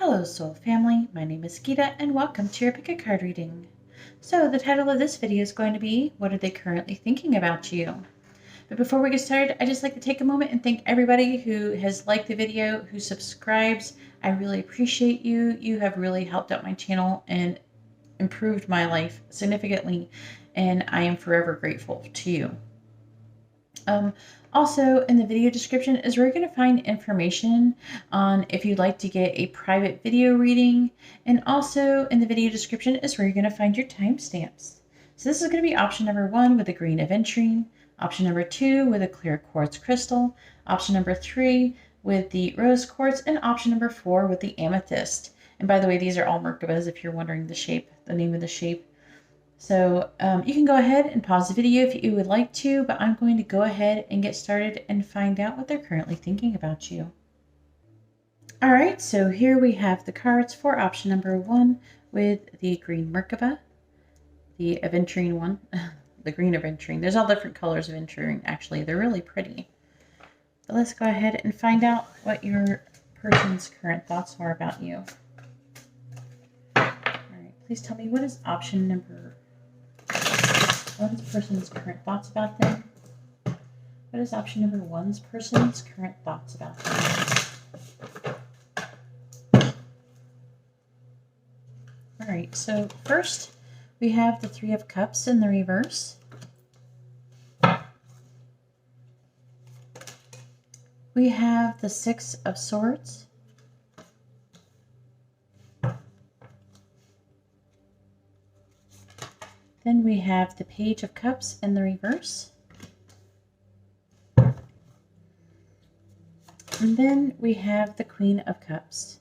Hello soul family, my name is Geeta and welcome to your pick a card reading. So the title of this video is going to be, what are they currently thinking about you? But before we get started, I just like to take a moment and thank everybody who has liked the video, who subscribes. I really appreciate you. You have really helped out my channel and improved my life significantly, and I am forever grateful to you. Also, in the video description is where you're going to find information on if you'd like to get a private video reading. And also in the video description is where you're going to find your timestamps. So this is going to be option number 1 with a green aventurine, option number 2 with a clear quartz crystal, option number 3 with the rose quartz, and option number 4 with the amethyst. And by the way, these are all Merkabas if you're wondering the name of the shape. So you can go ahead and pause the video if you would like to, but I'm going to go ahead and get started and find out what they're currently thinking about you. All right, so here we have the cards for option number 1 with the green Merkaba, the aventurine one, the green aventurine. There's all different colors of aventurine, actually. They're really pretty. But let's go ahead and find out what your person's current thoughts are about you. All right, please tell me, what is option number What is person's current thoughts about them? What is option number 1's person's current thoughts about them? All right, so first we have the 3 of Cups in the reverse. We have the 6 of Swords. Then we have the Page of Cups in the reverse. And then we have the Queen of Cups.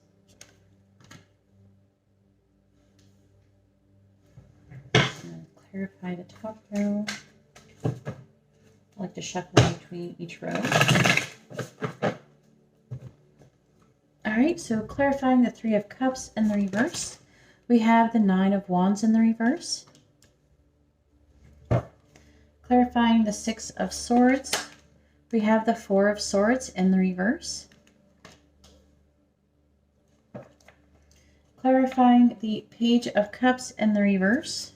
I'm going to clarify the top row. I like to shuffle in between each row. All right, so clarifying the 3 of Cups in the reverse, we have the 9 of Wands in the reverse. Clarifying the 6 of Swords, we have the 4 of Swords in the reverse. Clarifying the Page of Cups in the reverse,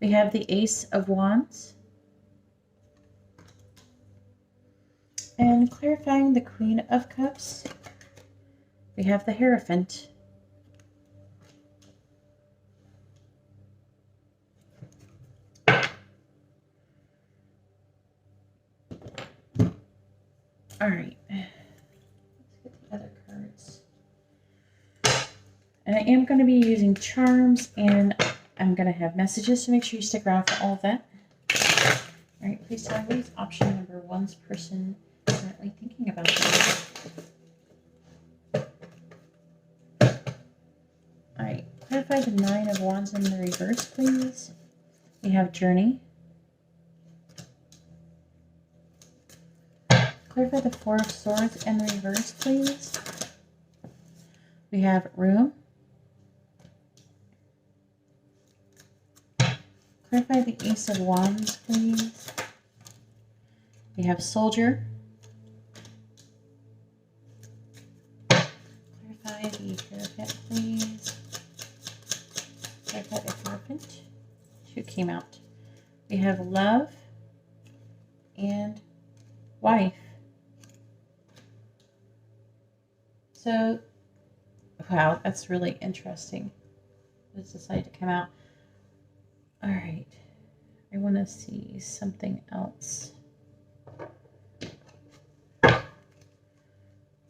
we have the Ace of Wands. And clarifying the Queen of Cups, we have the Hierophant. All right, let's get the other cards. And I am going to be using charms, and I'm going to have messages, so make sure you stick around for all of that. All right, please tell me, what is option number 1's person currently thinking about that? All right, clarify the 9 of Wands in the reverse, please. We have Journey. Clarify the 4 of Swords in the reverse, please. We have Room. Clarify the Ace of Wands, please. We have Soldier. Clarify the Hierophant, please. Clarify the Hierophant. 2 came out. We have Love and Wife. So, wow, that's really interesting. This decided to come out. All right, I want to see something else. All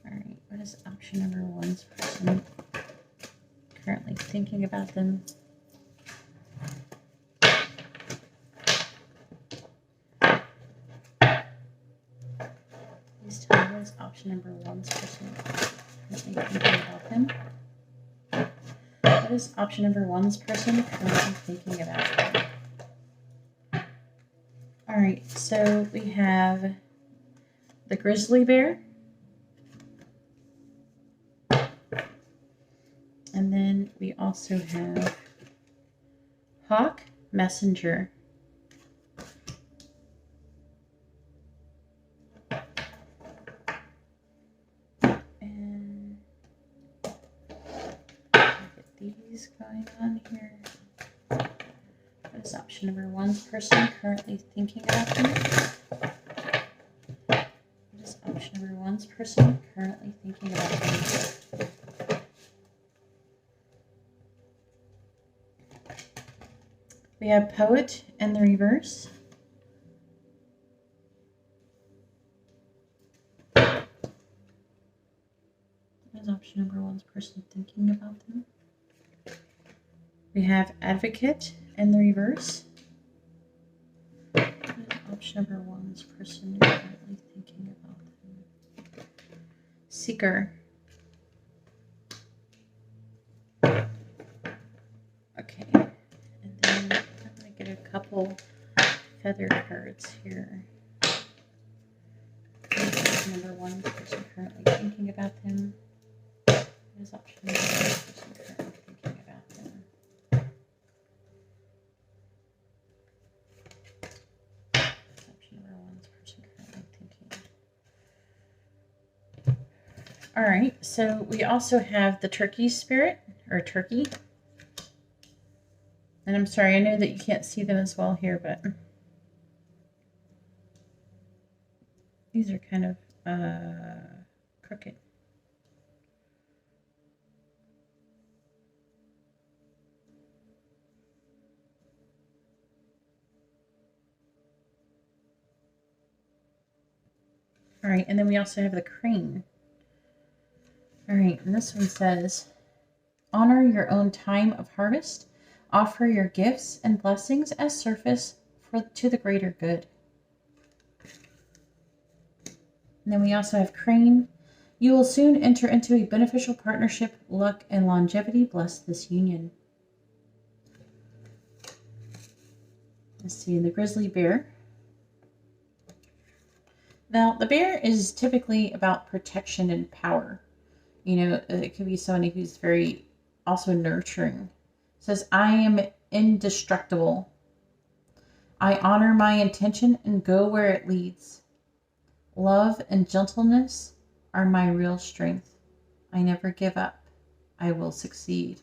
right, what is option number 1's person currently thinking about them? Please tell me, what is option number 1's person currently thinking about them? What is option number 1's person currently thinking about them? All right, so we have the Grizzly Bear. And then we also have Hawk, Messenger. And option number one's person currently thinking about them? What is option number one's person currently thinking about them? We have Poet in the reverse. What is option number one's person thinking about them? We have Advocate in the reverse. What is option number one's person currently thinking about them? Seeker. Okay. And then I'm going to get a couple feather cards here. What is option number one person currently thinking about them? What is option number one person currently thinking about them? Option number one's person currently thinking. All right, so we also have the Turkey spirit, or turkey. And I'm sorry, I know that you can't see them as well here, but these are kind of crooked. All right, and then we also have the crane. All right, and this one says, honor your own time of harvest. Offer your gifts and blessings as service to the greater good. And then we also have crane. You will soon enter into a beneficial partnership. Luck and longevity bless this union. Let's see, the grizzly bear. Now, the bear is typically about protection and power. You know, it could be somebody who's very also nurturing. It says, I am indestructible. I honor my intention and go where it leads. Love and gentleness are my real strength. I never give up. I will succeed.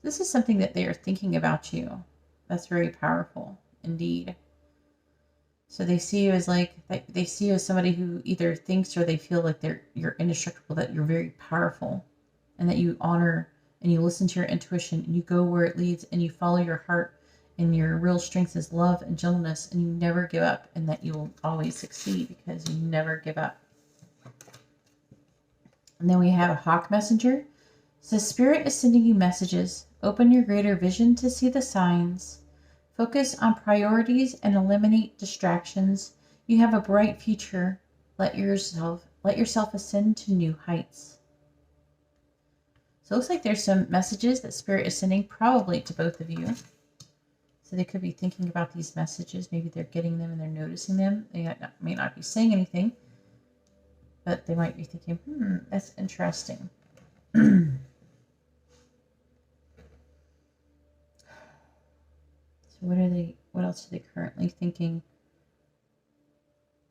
This is something that they are thinking about you. That's very powerful indeed. So they see you as they see you as somebody who either thinks or they feel like you're indestructible, that you're very powerful, and that you honor and you listen to your intuition and you go where it leads and you follow your heart, and your real strength is love and gentleness, and you never give up, and that you will always succeed because you never give up. And then we have a hawk messenger. It says, Spirit is sending you messages. Open your greater vision to see the signs. Focus on priorities and eliminate distractions. You have a bright future. Let yourself ascend to new heights. So it looks like there's some messages that Spirit is sending, probably to both of you. So they could be thinking about these messages. Maybe they're getting them and they're noticing them. They may not be saying anything, but they might be thinking, that's interesting. So what else are they currently thinking?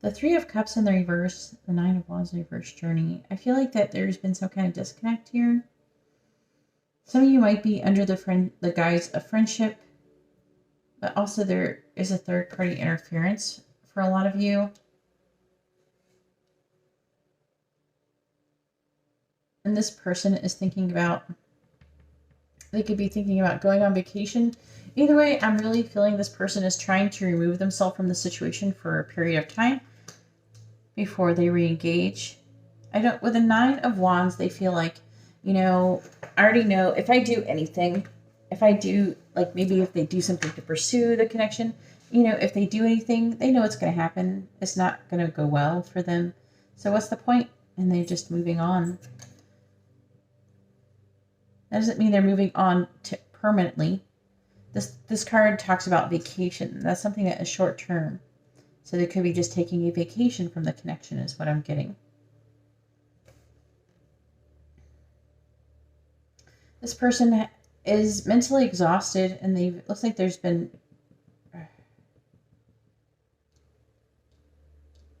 The Three of Cups in the reverse, the Nine of Wands in the reverse journey. I feel like that there's been some kind of disconnect here. Some of you might be under the guise of friendship, but also there is a third party interference for a lot of you. And this person is thinking about, they could be thinking about going on vacation. Either way, I'm really feeling this person is trying to remove themselves from the situation for a period of time before they re-engage. With the Nine of Wands, they feel like, I already know if I do anything, if I do, maybe if they do something to pursue the connection, if they do anything, they know it's going to happen. It's not going to go well for them. So what's the point? And they're just moving on. That doesn't mean they're moving on permanently. This card talks about vacation. That's something that is short term. So they could be just taking a vacation from the connection is what I'm getting. This person is mentally exhausted, and looks like they've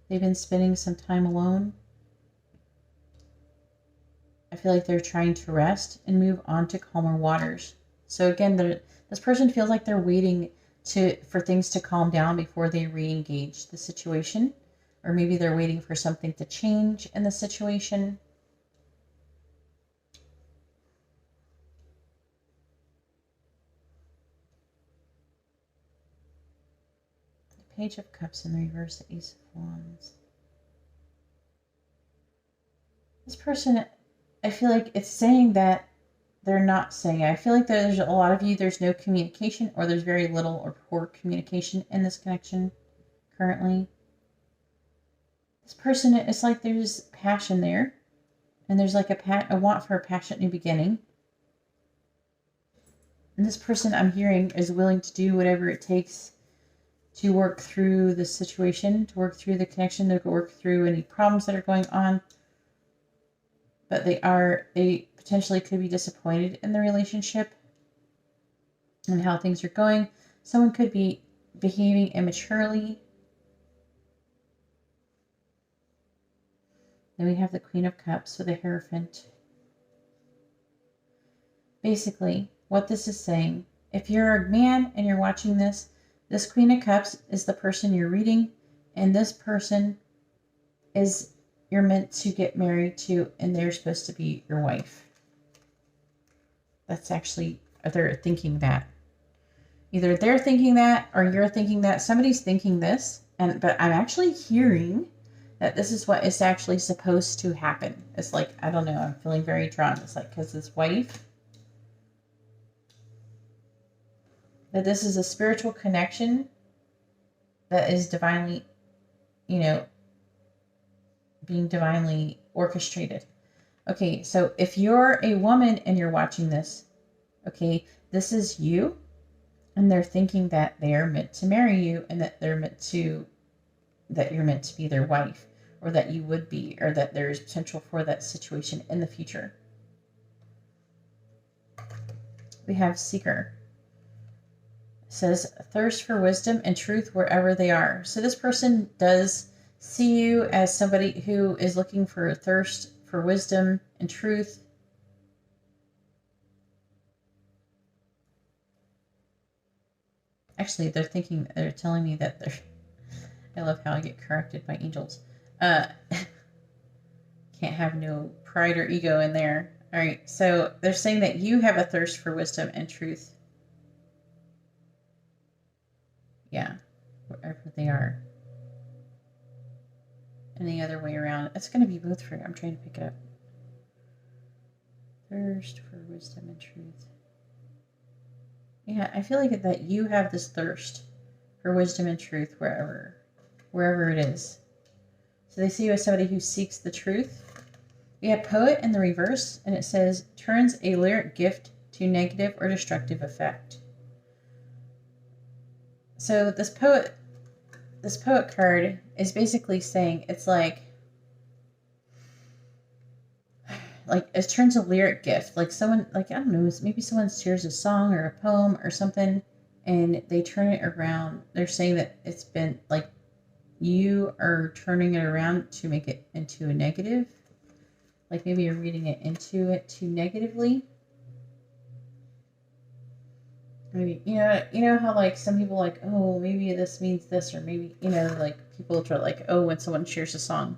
been spending some time alone. I feel like they're trying to rest and move on to calmer waters. So again, this person feels like they're waiting for things to calm down before they re-engage the situation. Or maybe they're waiting for something to change in the situation. The Page of Cups in the reverse, the Ace of Wands. This person, I feel like it's saying that they're not saying it. I feel like there's a lot of you, there's no communication, or there's very little or poor communication in this connection currently. This person, it's like there's passion there, and there's like a want for a passionate new beginning. And this person, I'm hearing, is willing to do whatever it takes to work through the situation, to work through the connection, to work through any problems that are going on. But they potentially could be disappointed in the relationship and how things are going. Someone could be behaving immaturely. Then we have the Queen of Cups with a Hierophant. Basically, what this is saying, if you're a man and you're watching this, this Queen of Cups is the person you're reading, and this person is you're meant to get married to, and they're supposed to be your wife. That's actually, they're thinking that. Either they're thinking that, or you're thinking that. Somebody's thinking this, but I'm actually hearing that this is what is actually supposed to happen. It's like, I don't know, I'm feeling very drawn. It's like, because this wife, that this is a spiritual connection that is divinely, being divinely orchestrated. Okay, so if you're a woman and you're watching this, okay, this is you, and they're thinking that they are meant to marry you, and that you're meant to be their wife, or that you would be, or that there is potential for that situation in the future. We have Seeker. It says, thirst for wisdom and truth wherever they are. So this person does see you as somebody who is looking for a thirst for wisdom and truth. Actually, they're telling me that I love how I get corrected by angels. Can't have no pride or ego in there. All right, so they're saying that you have a thirst for wisdom and truth. Yeah, wherever they are. And the other way around. It's going to be both for you. I'm trying to pick it up. Thirst for wisdom and truth. Yeah, I feel like that you have this thirst for wisdom and truth wherever it is. So they see you as somebody who seeks the truth. We have Poet in the reverse, and it says, turns a lyric gift to negative or destructive effect. So this poet card is basically saying, it's like it turns a lyric gift. Like someone, I don't know, maybe someone shares a song or a poem or something, and they turn it around. They're saying that it's been like you are turning it around to make it into a negative. Like maybe you're reading it into it too negatively. Maybe, you know how like some people like, oh, maybe this means this, or maybe, like people try like, oh, when someone shares a song.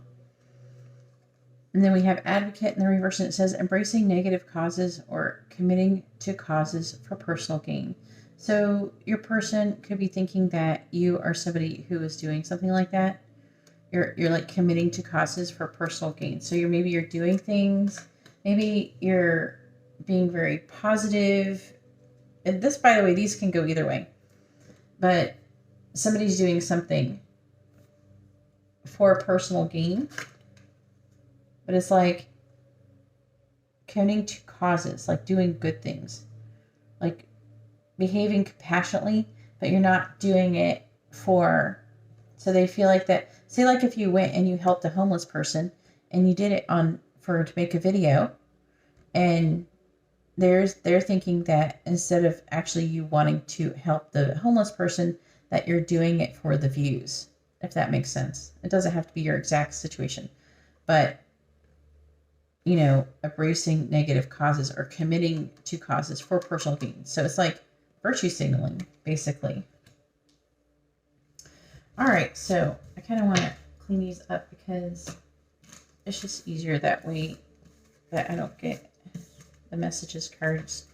And then we have Advocate in the reverse, and it says embracing negative causes or committing to causes for personal gain. So your person could be thinking that you are somebody who is doing something like that. You're like committing to causes for personal gain. So you're doing things. Maybe you're being very positive. And this, by the way, these can go either way. But somebody's doing something for personal gain. But it's like committing to causes, like doing good things. Like behaving compassionately, but you're not doing it for... So they feel like that... Say like if you went and you helped a homeless person and you did it to make a video, and they're thinking that instead of actually you wanting to help the homeless person, that you're doing it for the views, if that makes sense. It doesn't have to be your exact situation, but embracing negative causes or committing to causes for personal gain. So it's like virtue signaling, basically. All right, so I kind of want to clean these up because it's just easier that way that I don't get the messages cards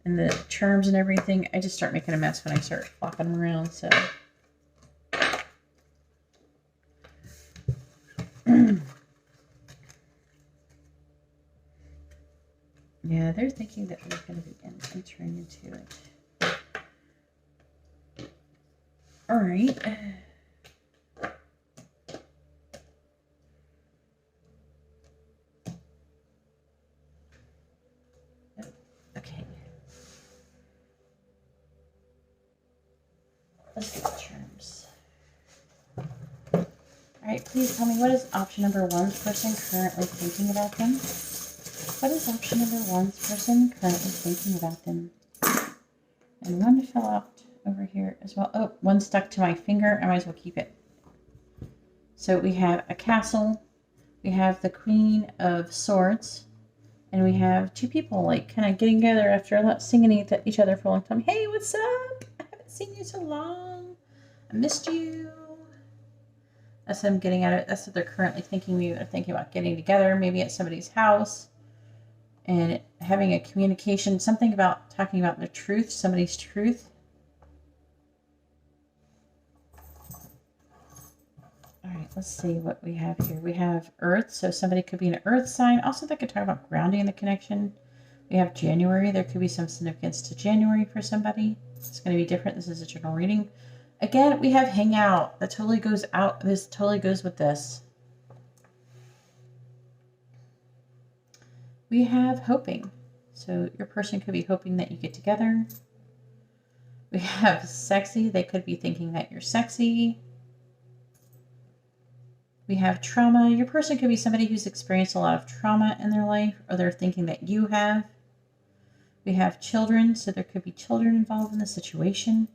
and the terms and everything. I just start making a mess when I start flopping them around, so. Yeah, they're thinking that they're going to be entering into it. All right. Okay. Let's get the terms. All right, please tell me, what is option number one's person currently thinking about them? What is option number one's person currently thinking about them? And one fell out over here as well. Oh, one stuck to my finger. I might as well keep it. So we have a castle. We have the Queen of Swords. And we have two people like kind of getting together after singing to each other for a long time. Hey, what's up? I haven't seen you so long. I missed you. That's what I'm getting at it. That's what they're currently thinking. We are thinking about getting together, maybe at somebody's house and having a communication, something about talking about the truth, somebody's truth. All right, let's see what we have here. We have Earth, so somebody could be an Earth sign. Also, they could talk about grounding the connection. We have January. There could be some significance to January for somebody. It's going to be different. This is a general reading. Again, we have hangout. That totally goes out. This totally goes with this. We have hoping. So your person could be hoping that you get together. We have sexy. They could be thinking that you're sexy. We have trauma. Your person could be somebody who's experienced a lot of trauma in their life, or they're thinking that you have. We have children. So there could be children involved in the situation.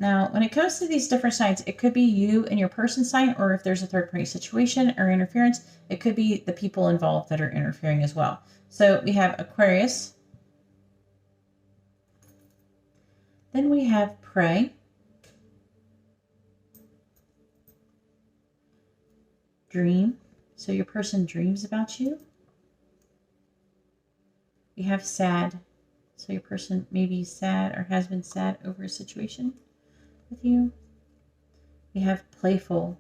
Now, when it comes to these different signs, it could be you and your person sign, or if there's a third-party situation or interference, it could be the people involved that are interfering as well. So we have Aquarius. Then we have Prey. Dream. So your person dreams about you. We have Sad. So your person may be sad or has been sad over a situation with you. We have Playful.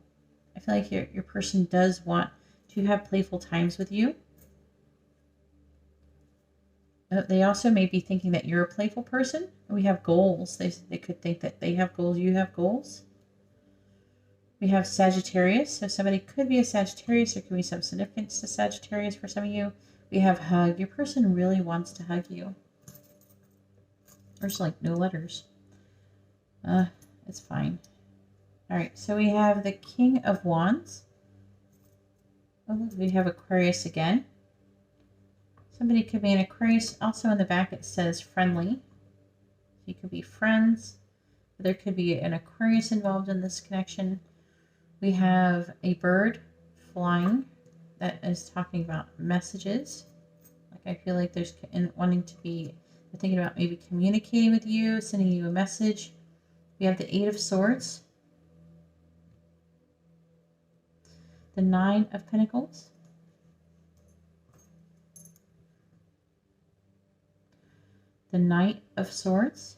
I feel like your person does want to have playful times with you. They also may be thinking that you're a playful person. We have Goals. They could think that they have goals, you have goals. We have Sagittarius. So somebody could be a Sagittarius. There could be some significance to Sagittarius for some of you. We have Hug. Your person really wants to hug you. There's like no letters. It's fine. All right, so we have the King of Wands. Oh, we have Aquarius again. Somebody could be an Aquarius. Also in the back it says friendly. You could be friends. There could be an Aquarius involved in this connection. We have a bird flying that is talking about messages. Like I feel like there's wanting to be thinking about maybe communicating with you, sending you a message. We have the Eight of Swords. The Nine of Pentacles. The Knight of Swords.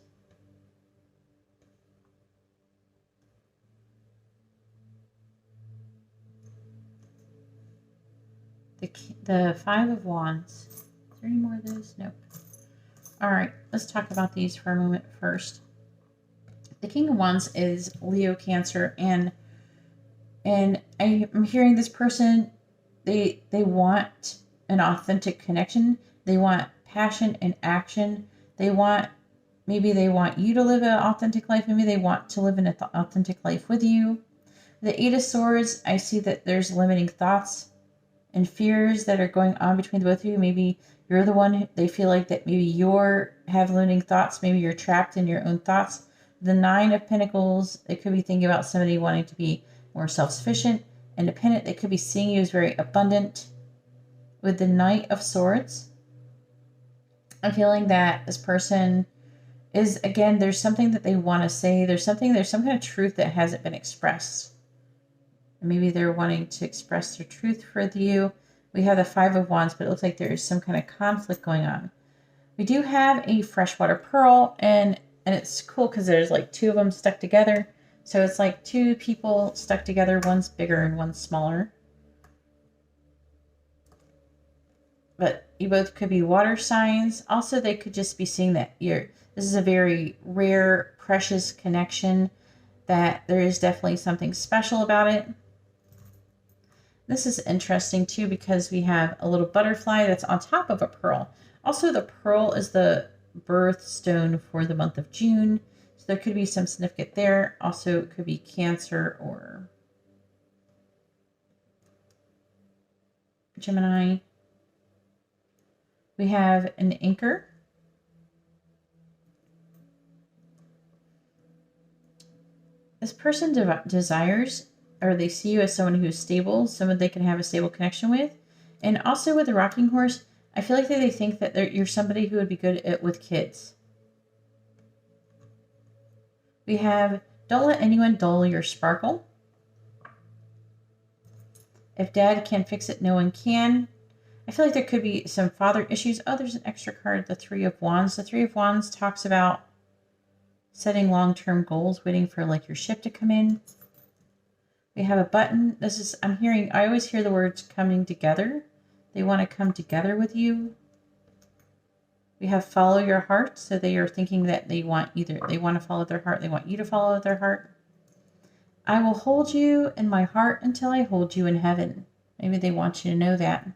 The Five of Wands. Is there any more of those? Nope. All right, let's talk about these for a moment first. The King of Wands is Leo, Cancer, and I'm hearing this person, they want an authentic connection. They want passion and action. Maybe they want you to live an authentic life. Maybe they want to live an authentic life with you. The Eight of Swords, I see that there's limiting thoughts and fears that are going on between the both of you. Maybe you're the one, they feel like that maybe you're have limiting thoughts. Maybe you're trapped in your own thoughts. The Nine of Pentacles, they could be thinking about somebody wanting to be more self-sufficient, independent. They could be seeing you as very abundant. With the Knight of Swords, I'm feeling that this person is, again, there's something that they want to say. There's some kind of truth that hasn't been expressed. Maybe they're wanting to express their truth for you. We have the Five of Wands, but it looks like there is some kind of conflict going on. We do have a freshwater pearl, and it's cool because there's like two of them stuck together. So it's like two people stuck together. One's bigger and one's smaller. But you both could be water signs. Also, they could just be seeing that this is a very rare, precious connection, that there is definitely something special about it. This is interesting too, because we have a little butterfly that's on top of a pearl. Also, the pearl is the birthstone for the month of June. So there could be some significant there. Also, it could be Cancer or Gemini. We have an anchor. This person desires, or they see you as someone who's stable, someone they can have a stable connection with. And also with the rocking horse, I feel like they think that you're somebody who would be good with kids. We have, don't let anyone dull your sparkle. If dad can't fix it, no one can. I feel like there could be some father issues. Oh, there's an extra card, the Three of Wands. The Three of Wands talks about setting long-term goals, waiting for like your ship to come in. We have a button. This is, I always hear the words coming together. They want to come together with you. We have follow your heart. So they are thinking that they want to follow their heart. They want you to follow their heart. I will hold you in my heart until I hold you in heaven. Maybe they want you to know that.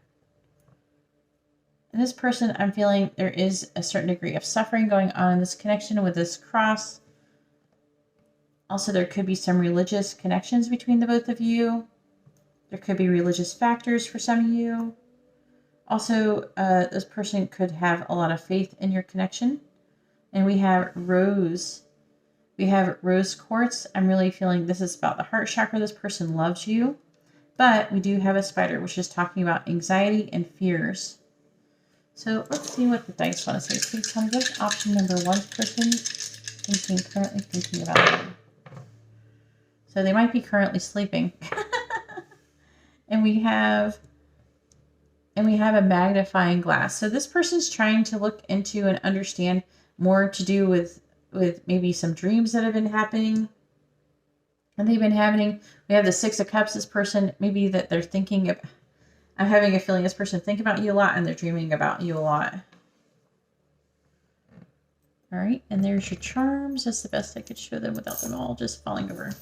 And this person, I'm feeling there is a certain degree of suffering going on in this connection with this cross. Also, there could be some religious connections between the both of you. There could be religious factors for some of you. Also, this person could have a lot of faith in your connection. And we have rose. We have rose quartz. I'm really feeling this is about the heart chakra. This person loves you. But we do have a spider, which is talking about anxiety and fears. So let's see what the dice want to say. Please tell me what's option number one person currently thinking about them. So they might be currently sleeping. And we have a magnifying glass. So this person's trying to look into and understand more to do with maybe some dreams that have been happening. And they've been happening. We have the Six of Cups. This person, maybe that they're thinking of, I'm having a feeling this person think about you a lot and they're dreaming about you a lot. All right, and there's your charms. That's the best I could show them without them all just falling over.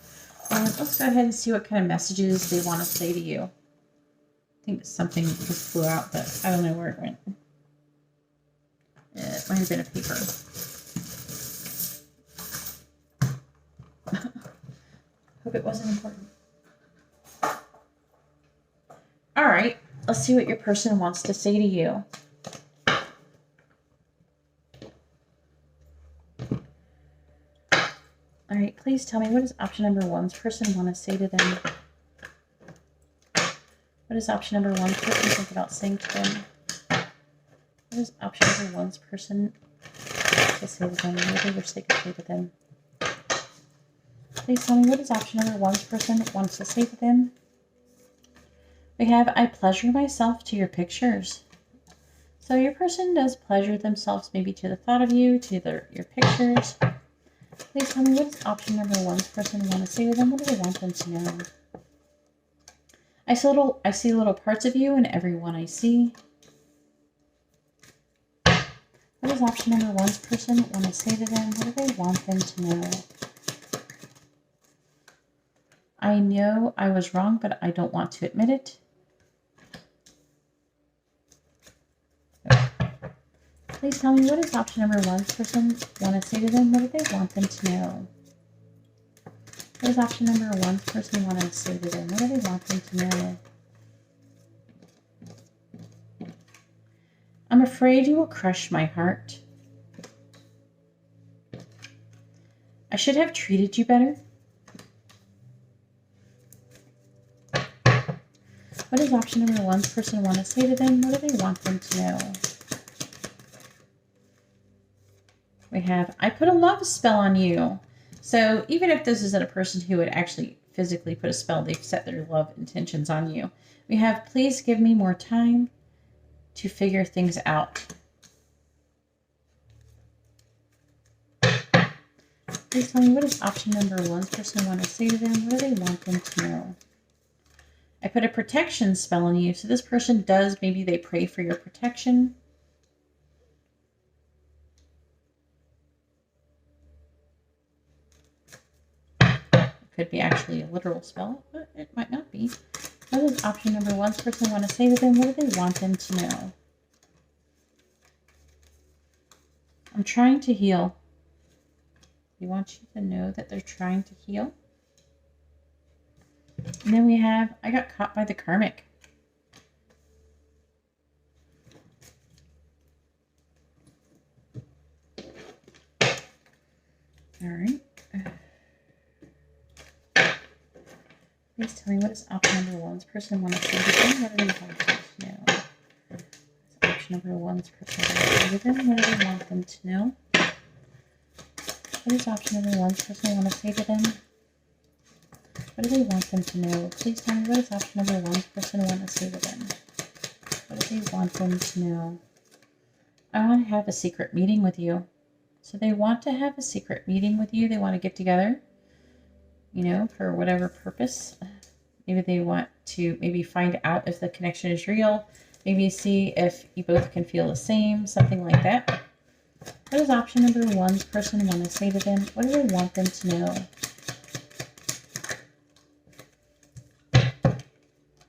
And let's go ahead and see what kind of messages they want to say to you. I think something just flew out, but I don't know where it went. It might have been a paper. Hope it wasn't important. All right, let's see what your person wants to say to you. All right, please tell me, what does option number one's person want to say to them? What does option number one's person think about saying to them? What does option number one's person to say to them? What do they wish they could say to them? Please tell me, what does option number one's person wants to say to them? We have, I pleasure myself to your pictures. So your person does pleasure themselves maybe to the thought of you, to your pictures. Please tell me, what does option number one's person want to say to them? What do they want them to know? I see little parts of you in everyone I see. What does option number one's person want to say to them? What do they want them to know? I know I was wrong, but I don't want to admit it. Please tell me, what does option number one's person want to say to them? What do they want them to know? What does option number one's person want to say to them? What do they want them to know? I'm afraid you will crush my heart. I should have treated you better. What does option number one's person want to say to them? What do they want them to know? We have, I put a love spell on you. So even if this isn't a person who would actually physically put a spell, they've set their love intentions on you. We have, please give me more time to figure things out. Please tell me, what is option number 1's person want to say to them? What do they want them to know? I put a protection spell on you. So this person does, maybe they pray for your protection. Could be actually a literal spell, but it might not be. What does option number 1's person want to say to them? What do they want them to know? I'm trying to heal. They want you to know that they're trying to heal. And then we have, I got caught by the karmic. All right. Please tell me, what is option number 1's person want to say to them? What do they want them to know? What's option number 1's person want to say to them? What do they want them to know? What is option number 1's person want to say to them? What do they want them to know? Please tell me, what is option number 1's person want to say to them? What do they want them to know? I want to have a secret meeting with you. So they want to have a secret meeting with you. They want to get together, you know, for whatever purpose. Maybe they want to find out if the connection is real. Maybe see if you both can feel the same, something like that. What does option number 1's person want to say to them? What do they want them to know?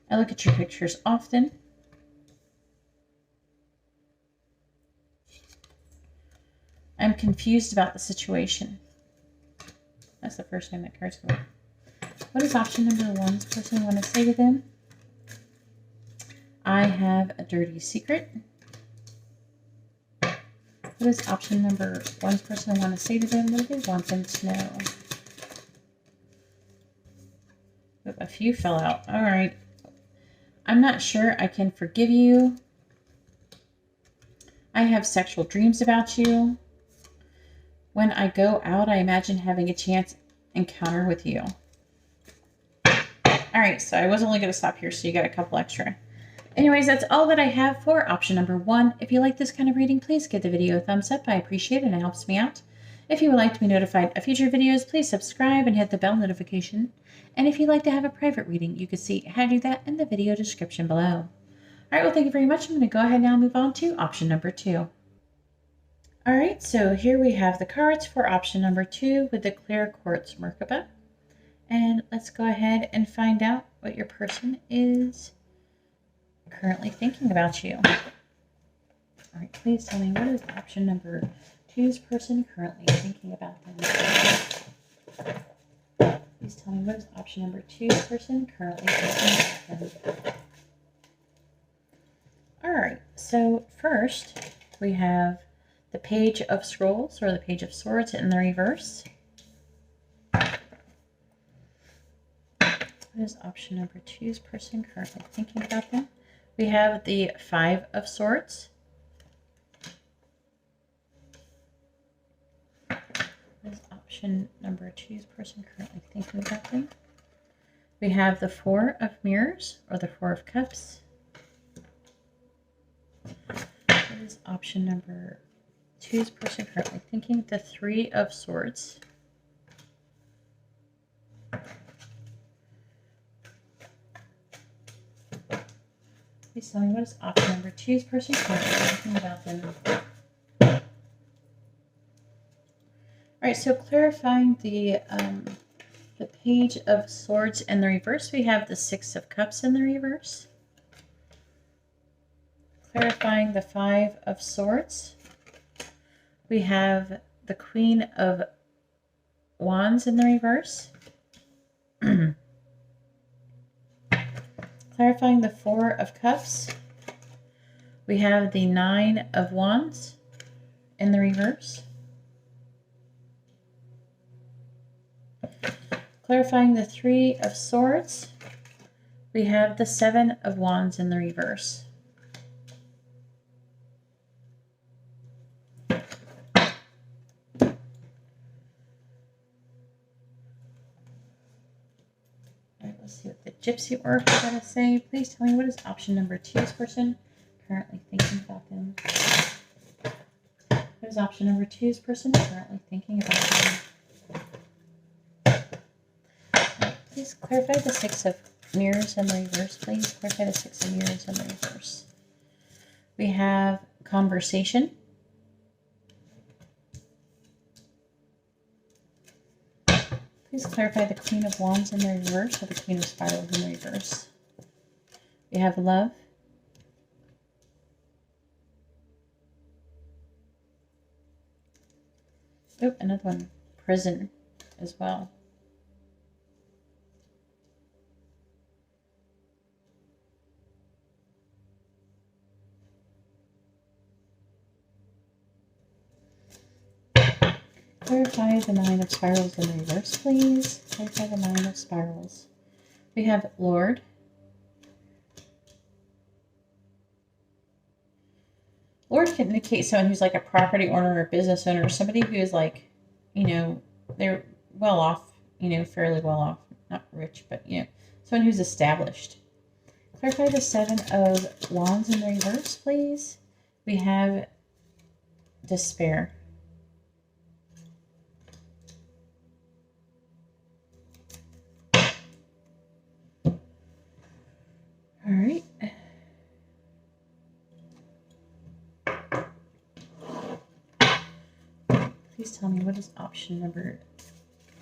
I look at your pictures often. I'm confused about the situation. That's the first time that card's come up. What does option number 1's person want to say to them? I have a dirty secret. What does option number 1's person want to say to them? What do they want them to know? A few fell out. All right. I'm not sure I can forgive you. I have sexual dreams about you. When I go out, I imagine having a chance encounter with you. All right, so I was only going to stop here, so you got a couple extra. Anyways, that's all that I have for option number 1. If you like this kind of reading, please give the video a thumbs up. I appreciate it and it helps me out. If you would like to be notified of future videos, please subscribe and hit the bell notification. And if you'd like to have a private reading, you can see how to do that in the video description below. All right, well, thank you very much. I'm going to go ahead now and move on to option number 2. All right, so here we have the cards for option number 2 with the clear quartz Merkaba. And let's go ahead and find out what your person is currently thinking about you. All right, please tell me, what is option number 2's person currently thinking about them? Please tell me, what is option number 2's person currently thinking about them? All right, so first we have the Page of Scrolls, or the Page of Swords in the reverse. What is option number 2's person currently thinking about them? We have the 5 of Swords. What is option number 2's person currently thinking about them? We have the 4 of Mirrors, or the 4 of Cups. What is option number 2's person currently thinking? The 3 of Swords. Please tell me, what is option number 2's person currently thinking about them? All right, so clarifying the Page of Swords in the reverse, we have the 6 of Cups in the reverse. Clarifying the 5 of Swords, we have the Queen of Wands in the reverse. Clarifying the 4 of Cups, we have the 9 of Wands in the reverse. Clarifying the 3 of Swords, we have the 7 of Wands in the reverse. Let's see what the Gypsy Oracle got to say. Please tell me, what is option number 2's person currently thinking about them? What is option number 2's person currently thinking about them? Please clarify the 6 of mirrors in the reverse, please. Clarify the 6 of mirrors in the reverse. We have conversation. Please clarify the Queen of Wands in the reverse or the Queen of Spirals in the reverse. We have love. Oh, another one. Prison as well. Clarify the 9 of Spirals in the reverse, please. Clarify the 9 of Spirals. We have Lord. Lord can indicate someone who's like a property owner or business owner, somebody who is like, you know, they're well off, you know, fairly well off, not rich, but, you know, someone who's established. Clarify the 7 of Wands in the reverse, please. We have despair. All right. Please tell me, what is option number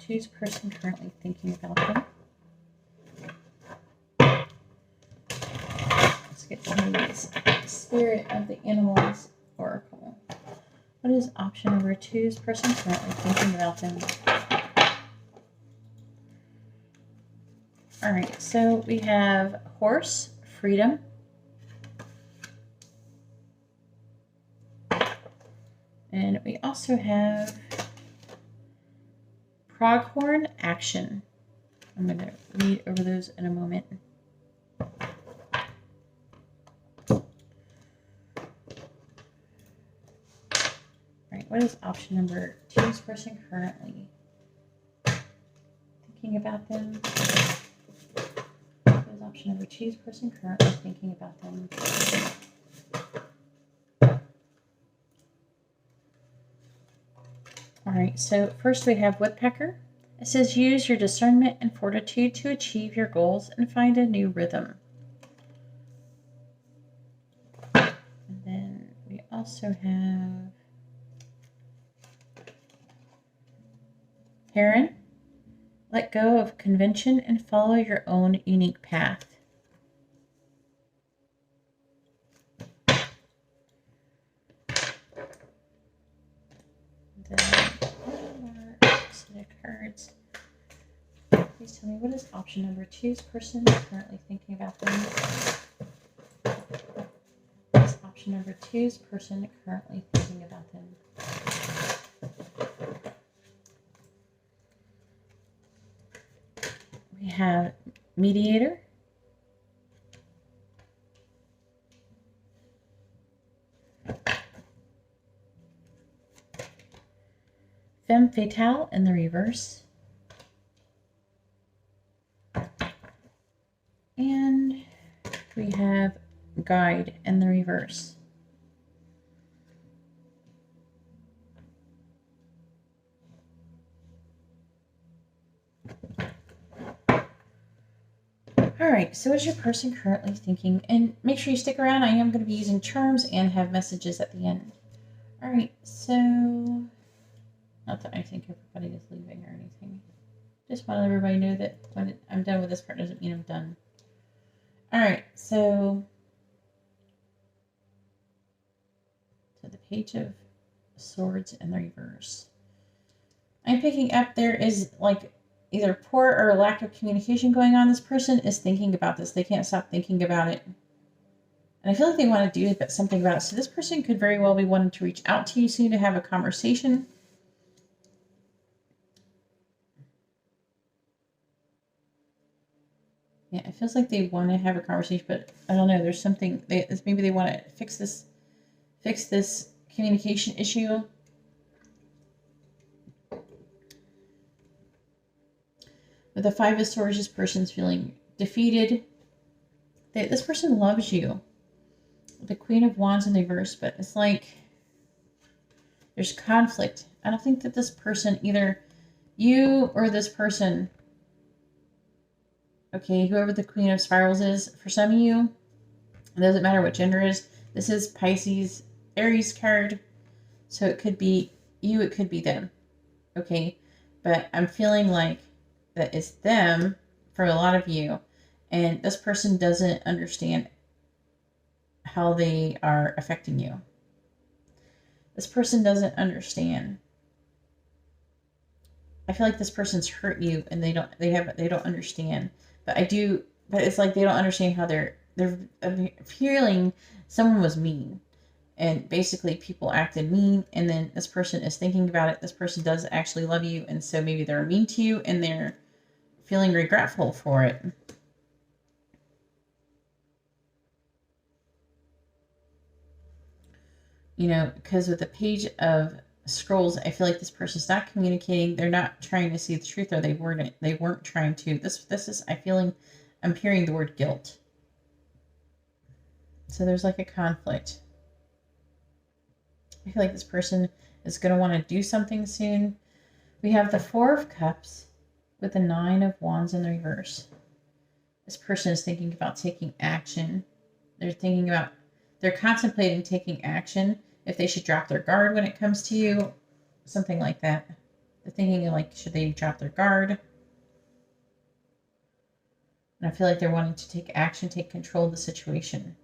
2's person currently thinking about them? Let's get some of these Spirit of the Animals Oracle. What is option number 2's person currently thinking about them? All right, so we have horse, freedom. And we also have pronghorn, action. I'm going to read over those in a moment. All right, what is option number 2's person currently thinking about them? What is option number 2's person currently thinking about them? All right, so first we have woodpecker. It says, use your discernment and fortitude to achieve your goals and find a new rhythm. And then we also have heron. Let go of convention and follow your own unique path. Cards. Please tell me, what is option number 2's person currently thinking about them? What is option number 2's person currently thinking about them? We have mediator. Femme fatale in the reverse. And we have guide in the reverse. All right, so what's your person currently thinking? And make sure you stick around. I am going to be using charms and have messages at the end. All right, so not that I think everybody is leaving or anything. Just want to let everybody know that when I'm done with this part doesn't mean I'm done. All right, so the Page of Swords in the reverse. I'm picking up there is like either poor or lack of communication going on. This person is thinking about this. They can't stop thinking about it. And I feel like they want to do something about it. So this person could very well be wanting to reach out to you soon to have a conversation. Yeah, it feels like they want to have a conversation, but I don't know. There's something, maybe they want to fix this communication issue. With the 5 of Swords, this person's feeling defeated. This person loves you. The Queen of Wands in reverse, but it's like there's conflict. I don't think that this person, either you or this person, okay, whoever the Queen of Spirals is, for some of you, it doesn't matter what gender it is. This is Pisces, Aries card. So it could be you, it could be them. Okay. But I'm feeling like that it's them for a lot of you. And this person doesn't understand how they are affecting you. This person doesn't understand. I feel like this person's hurt you and they don't understand. But it's like they don't understand how they're feeling someone was mean. And basically people acted mean, and then this person is thinking about it. This person does actually love you, and so maybe they're mean to you and they're feeling regretful for it. You know, because with the Page of Scrolls, I feel like this person's not communicating. They're not trying to see the truth, or they weren't trying to. This is, I'm hearing the word guilt. So there's like a conflict. I feel like this person is going to want to do something soon. We have the Four of Cups with the Nine of Wands in the reverse. This person is thinking about taking action. They're contemplating taking action. If they should drop their guard when it comes to you, something like that. They're thinking like, should they drop their guard? And I feel like they're wanting to take action, take control of the situation.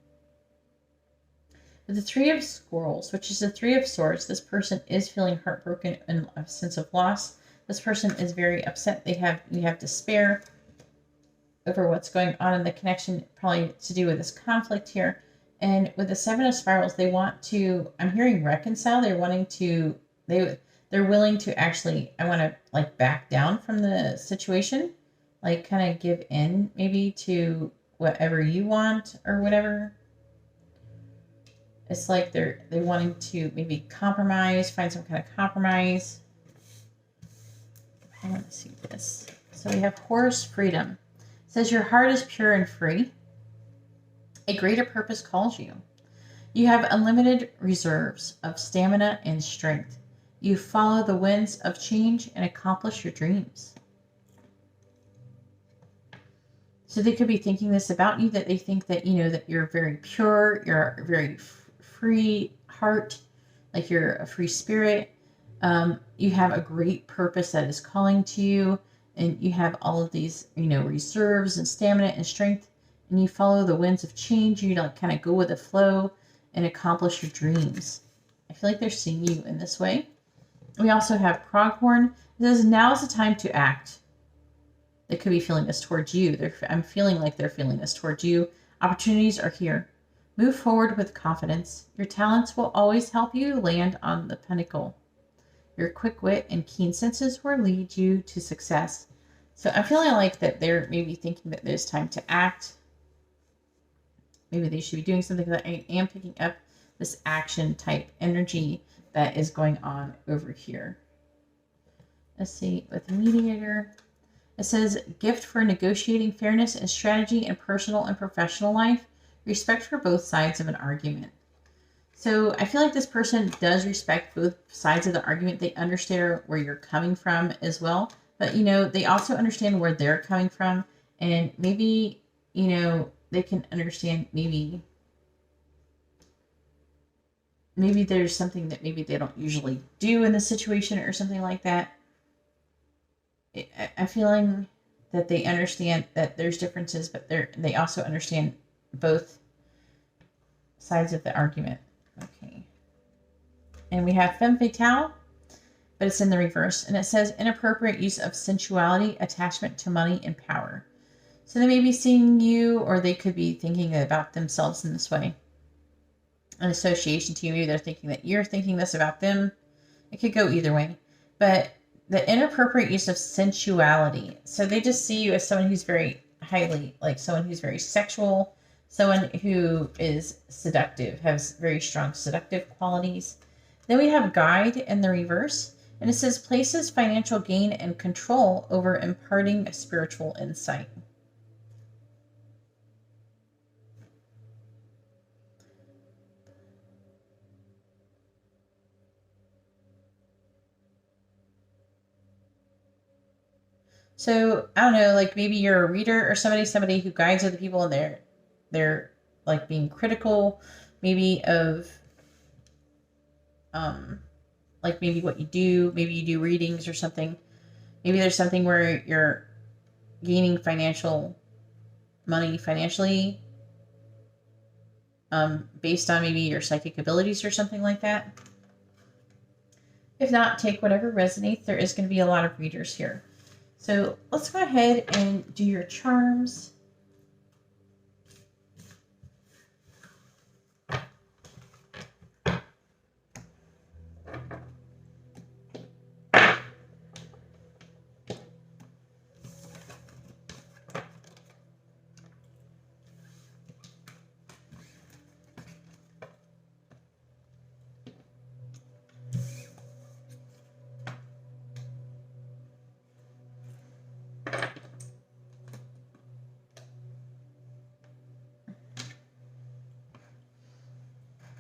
With the Three of Scrolls, which is the Three of Swords, this person is feeling heartbroken and a sense of loss. This person is very upset. You have despair over what's going on in the connection, probably to do with this conflict here. And with the Seven of Spirals, they want to, I'm hearing reconcile. They're willing to actually, I want to like back down from the situation, like kind of give in maybe to whatever you want or whatever. It's like they're wanting to maybe compromise, find some kind of compromise. I want to see this. So we have Horse Freedom. It says your heart is pure and free. A greater purpose calls you. You have unlimited reserves of stamina and strength. You follow the winds of change and accomplish your dreams. So they could be thinking this about you, that they think that, you know, that you're very pure, you're very free heart, like you're a free spirit. You have a great purpose that is calling to you, and you have all of these, you know, reserves and stamina and strength, and you follow the winds of change. You like kind of go with the flow and accomplish your dreams. I feel like they're seeing you in this way. We also have Pronghorn. It says now is the time to act. They could be feeling this towards you. I'm feeling like they're feeling this towards you. Opportunities are here. Move forward with confidence. Your talents will always help you land on the pinnacle. Your quick wit and keen senses will lead you to success. So I'm feeling like that they're maybe thinking that there's time to act. Maybe they should be doing something, that I am picking up this action type energy that is going on over here. Let's see, with the Mediator, it says gift for negotiating fairness and strategy in personal and professional life. Respect for both sides of an argument. So I feel like this person does respect both sides of the argument. They understand where you're coming from as well. But, you know, they also understand where they're coming from. And maybe, you know, they can understand maybe there's something that maybe they don't usually do in the situation or something like that. I'm feeling that they understand that there's differences, but they also understand both sides of the argument. Okay. And we have Femme Fatale, but it's in the reverse. And it says inappropriate use of sensuality, attachment to money, and power. So they may be seeing you, or they could be thinking about themselves in this way. An association to you. Maybe they're thinking that you're thinking this about them. It could go either way. But the inappropriate use of sensuality. So they just see you as someone who's very highly, like someone who's very sexual, someone who is seductive, has very strong seductive qualities. Then we have Guide in the reverse. And it says places financial gain and control over imparting a spiritual insight. So I don't know, like maybe you're a reader or somebody who guides other people, and they're like being critical, maybe of like maybe what you do. Maybe you do readings or something. Maybe there's something where you're gaining money financially, based on maybe your psychic abilities or something like that. If not, take whatever resonates. There is going to be a lot of readers here. So let's go ahead and do your charms.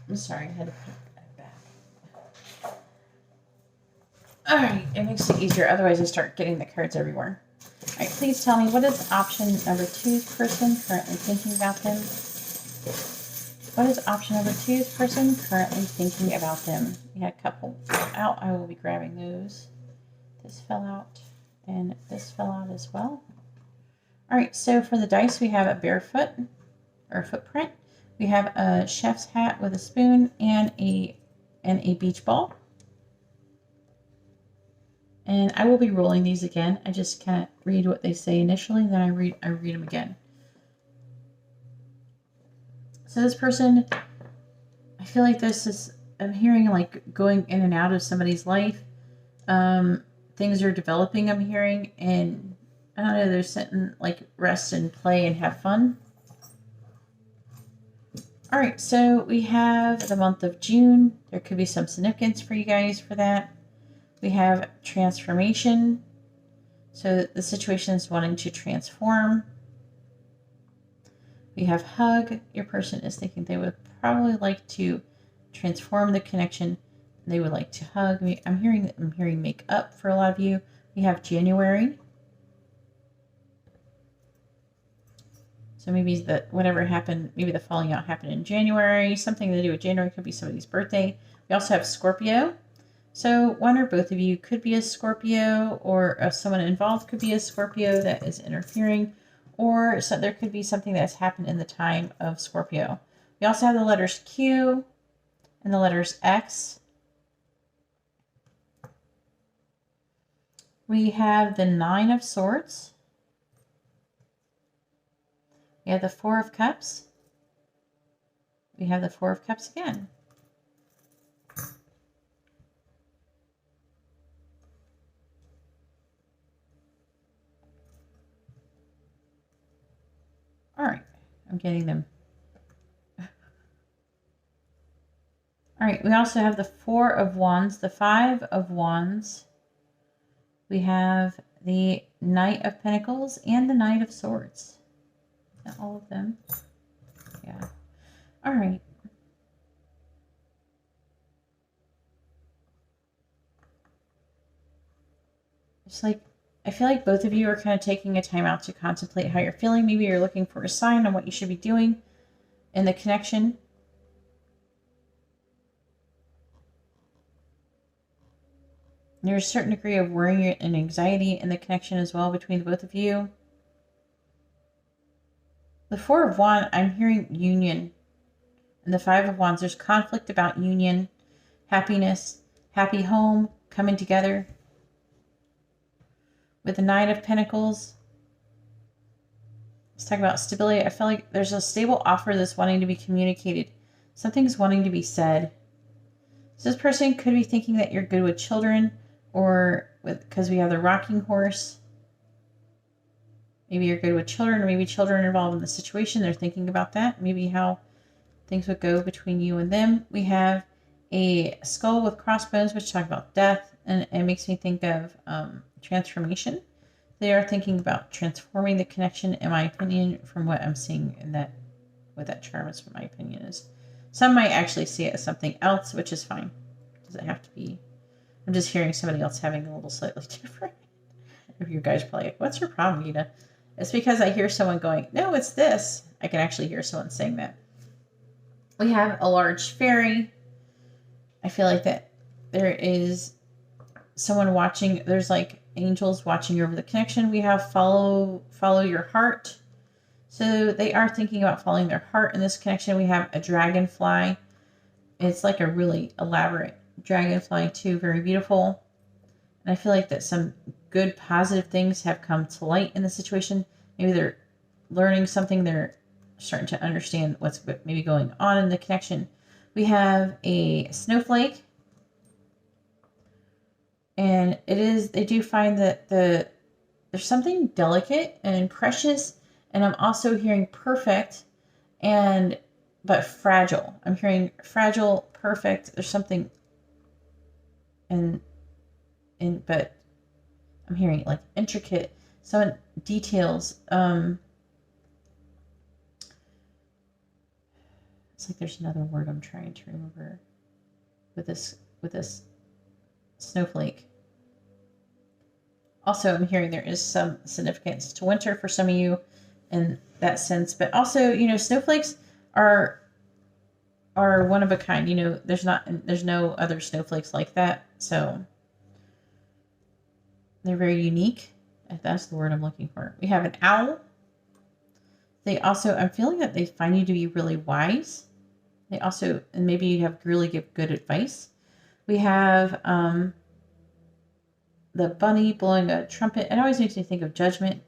I'm sorry, I had to put that back. Alright, it makes it easier. Otherwise, I start getting the cards everywhere. Alright, please tell me, what is option number 2's person currently thinking about them? What is option number 2's person currently thinking about them? We had a couple out. I will be grabbing those. This fell out, and this fell out as well. Alright, so for the dice, we have a barefoot, or footprint. We have a chef's hat with a spoon and a beach ball. And I will be rolling these again. I just can't read what they say initially, then I read them again. So this person, I feel like I'm hearing like going in and out of somebody's life. Things are developing, I'm hearing, and I don't know, they're sitting like rest and play and have fun. All right, so we have the month of June. There could be some significance for you guys for that. We have transformation. So the situation is wanting to transform. We have hug. Your person is thinking they would probably like to transform the connection. They would like to hug. I'm hearing make up for a lot of you. We have January. So maybe whatever happened, maybe the falling out happened in January. Something to do with January, could be somebody's birthday. We also have Scorpio. So one or both of you could be a Scorpio, or someone involved could be a Scorpio that is interfering, or so there could be something that's happened in the time of Scorpio. We also have the letters Q and the letters X. We have the 9 of Swords. We have the 4 of Cups. We have the 4 of Cups again. All right, I'm getting them. All right, we also have the 4 of Wands, the 5 of Wands. We have the Knight of Pentacles and the Knight of Swords. Not all of them. Yeah. All right. It's like, I feel like both of you are kind of taking a time out to contemplate how you're feeling. Maybe you're looking for a sign on what you should be doing in the connection. There's a certain degree of worry and anxiety in the connection as well between the both of you. The 4 of Wands, I'm hearing union. And the 5 of Wands, there's conflict about union, happiness, happy home, coming together. With the 9 of Pentacles, let's talk about stability. I feel like there's a stable offer that's wanting to be communicated. Something's wanting to be said. So this person could be thinking that you're good with children, or because we have the rocking horse. Maybe you're good with children, or maybe children are involved in the situation. They're thinking about that. Maybe how things would go between you and them. We have a skull with crossbones, which talk about death, and it makes me think of transformation. They are thinking about transforming the connection, in my opinion, from what I'm seeing in that, with that charm, is what my opinion is. Some might actually see it as something else, which is fine. Doesn't have to be. I'm just hearing somebody else having a little slightly different. If you guys are probably like, what's your problem, Gita? It's because I hear someone going, no, it's this. I can actually hear someone saying that. We have a large fairy. I feel like that there is someone watching. There's like angels watching over the connection. We have follow your heart. So they are thinking about following their heart in this connection. We have a dragonfly. It's like a really elaborate dragonfly too. Very beautiful. And I feel like that some good positive things have come to light in the situation. Maybe they're learning something. They're starting to understand what's maybe going on in the connection. We have a snowflake. And they do find that there's something delicate and precious. And I'm also hearing perfect but fragile. I'm hearing fragile, perfect. There's something but I'm hearing like intricate, some details. It's like there's another word I'm trying to remember with this snowflake. Also, I'm hearing there is some significance to winter for some of you in that sense, but also, snowflakes are one of a kind. There's no other snowflakes like that, so they're very unique. If that's the word I'm looking for. We have an owl. I'm feeling that they find you to be really wise. And maybe you have really good advice. We have the bunny blowing a trumpet. It always makes me think of judgment.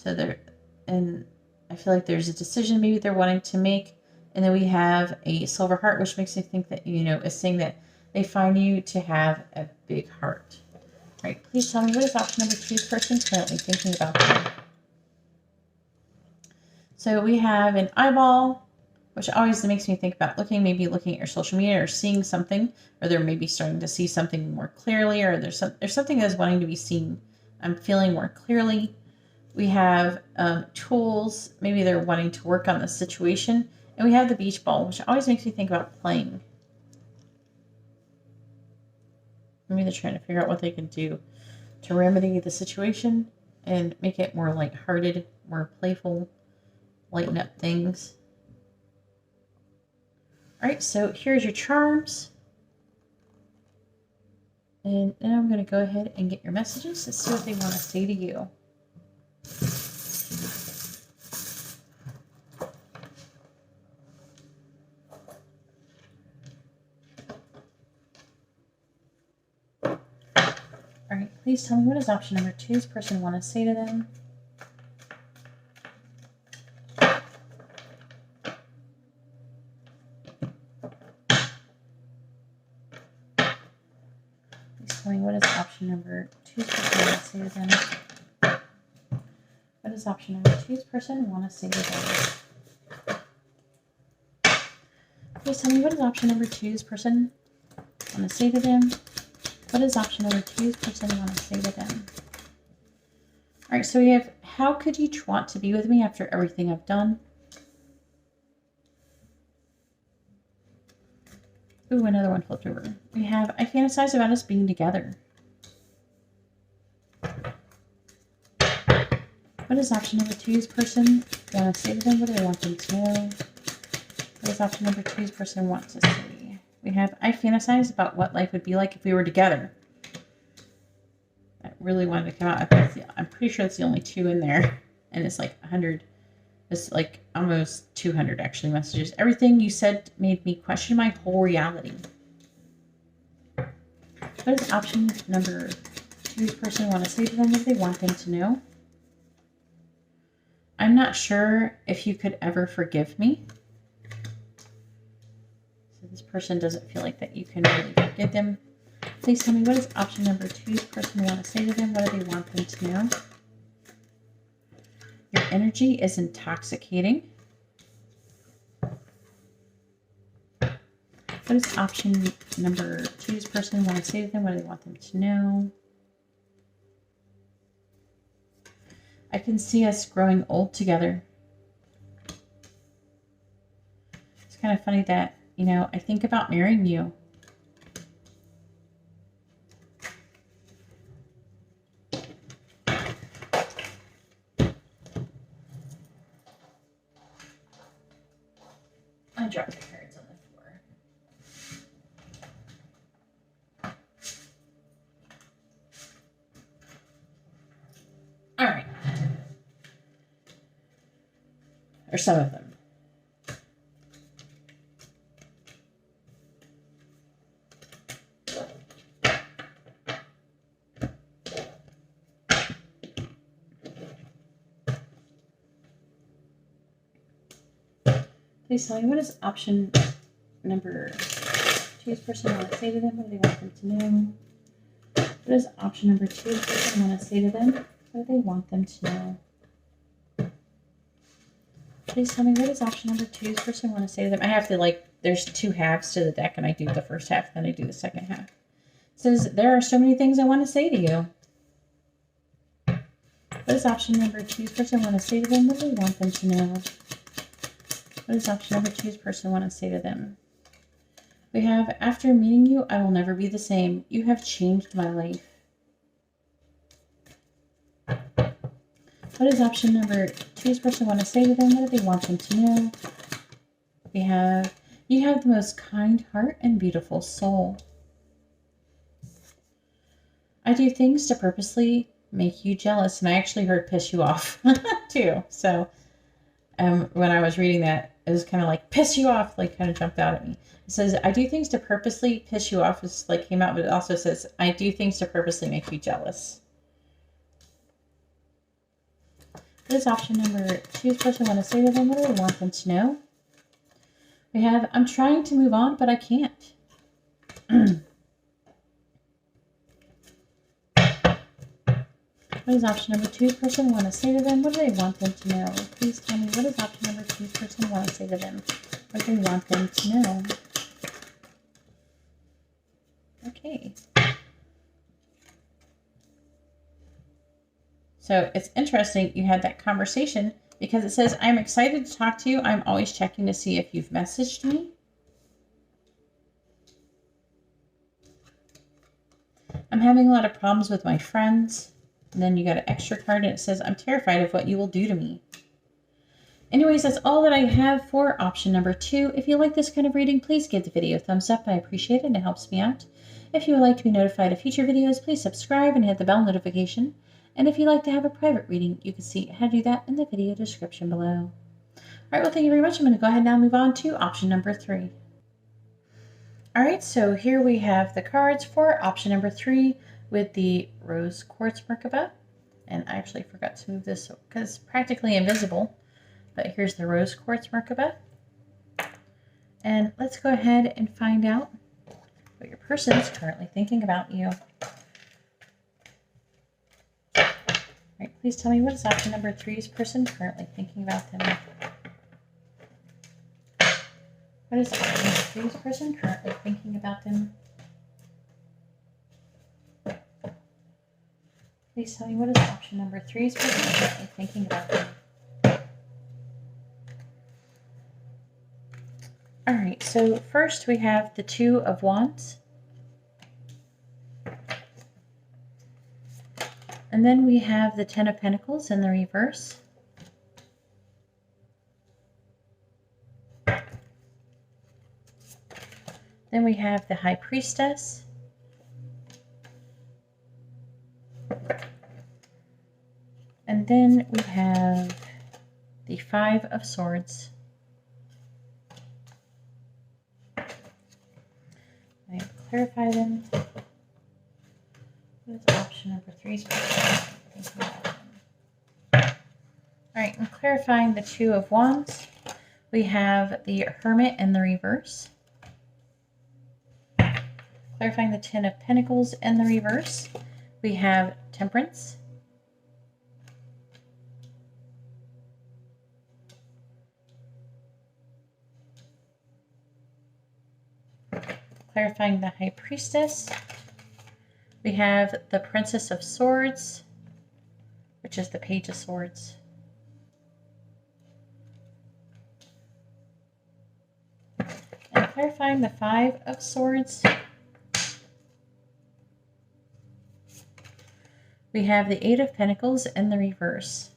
And I feel like there's a decision maybe they're wanting to make. And then we have a silver heart, which makes me think that, is saying that they find you to have a big heart. All right, please tell me, what is option number 2's person currently thinking about them? So we have an eyeball, which always makes me think about maybe looking at your social media or seeing something, or they're maybe starting to see something more clearly, or there's something that's wanting to be seen. I'm feeling more clearly. We have tools. Maybe they're wanting to work on the situation. And we have the beach ball, which always makes me think about playing. Maybe they're trying to figure out what they can do to remedy the situation and make it more lighthearted, more playful, lighten up things. All right, so here's your charms. And now I'm going to go ahead and get your messages to see what they want to say to you. All right, please tell me, what does option number 2's person want to say to them? What does option number 2's person want to say to them? What does option number 2's person want to say to them? Please tell me, what does option number 2's person want to say to them? What does option number 2's person want to say to them? All right, so we have, how could you want to be with me after everything I've done? Ooh, another one flipped over. We have, I fantasize about us being together. What does option number 2's person want to say to them? What do they want them to know? What does option number 2's person want to say? We have, I fantasize about what life would be like if we were together. I really wanted to come out. I'm pretty sure it's the only 2 in there. And it's like 100. It's like almost 200 actually messages. Everything you said made me question my whole reality. What does option number 2's person want to say to them? What do they want them to know? I'm not sure if you could ever forgive me. So this person doesn't feel like that you can really forgive them. Please tell me, what does option number 2's person want to say to them? What do they want them to know? Your energy is intoxicating. What does option number 2's person want to say to them? What do they want them to know? I can see us growing old together. It's kind of funny that, I think about marrying you. dropped the cards on the floor. All right. Or some of them. Please tell me, what is option number 2's person want to say to them? What do they want them to know? What does option number 2's person want to say to them? What do they want them to know? Please tell me, what does option number 2's person want to say to them? I have to, like, there's 2 halves to the deck, and I do the first half, then I do the second half. It says, there are so many things I want to say to you. What does option number 2's person want to say to them? What do they want them to know? What does option number 2's person want to say to them? We have, after meeting you, I will never be the same. You have changed my life. What does option number 2's person want to say to them? What do they want them to know? We have, you have the most kind heart and beautiful soul. I do things to purposely make you jealous. And I actually heard piss you off too. So when I was reading that, it was kind of like piss you off, like kind of jumped out at me. It says, I do things to purposely piss you off. It's like came out, but it also says, I do things to purposely make you jealous. What does option number 2's person want to say to them? What do they want them to know? We have, I'm trying to move on, but I can't. What does option number 2's person want to say to them? What do they want them to know? Please tell me, what does option number 2's person want to say to them? What do they want them to know? Okay. So it's interesting you had that conversation because it says, I'm excited to talk to you. I'm always checking to see if you've messaged me. I'm having a lot of problems with my friends. And then you got an extra card and it says, I'm terrified of what you will do to me. Anyways, that's all that I have for option number 2. If you like this kind of reading, please give the video a thumbs up. I appreciate it and it helps me out. If you would like to be notified of future videos, please subscribe and hit the bell notification. And if you'd like to have a private reading, you can see how to do that in the video description below. All right, well, thank you very much. I'm going to go ahead and now move on to option number 3. All right, so here we have the cards for option number 3 with the rose quartz Merkaba. And I actually forgot to move this because it's practically invisible. But here's the rose quartz Merkaba. And let's go ahead and find out what your person is currently thinking about you. All right, please tell me, what is option number 3's person currently thinking about them? What is option number 3's person currently thinking about them? Please tell me, what is option number 3's person currently thinking about them? All right, so first we have the 2 of Wands. And then we have the 10 of Pentacles in the reverse. Then we have the High Priestess. And then we have the 5 of Swords. I clarify them. What is option number 3's person thinking about them? All right, and clarifying the 2 of Wands, we have the Hermit in the reverse. Clarifying the 10 of Pentacles in the reverse, we have Temperance. Clarifying the High Priestess, we have the Princess of Swords, which is the Page of Swords. And clarifying the 5 of Swords, we have the 8 of Pentacles in the reverse.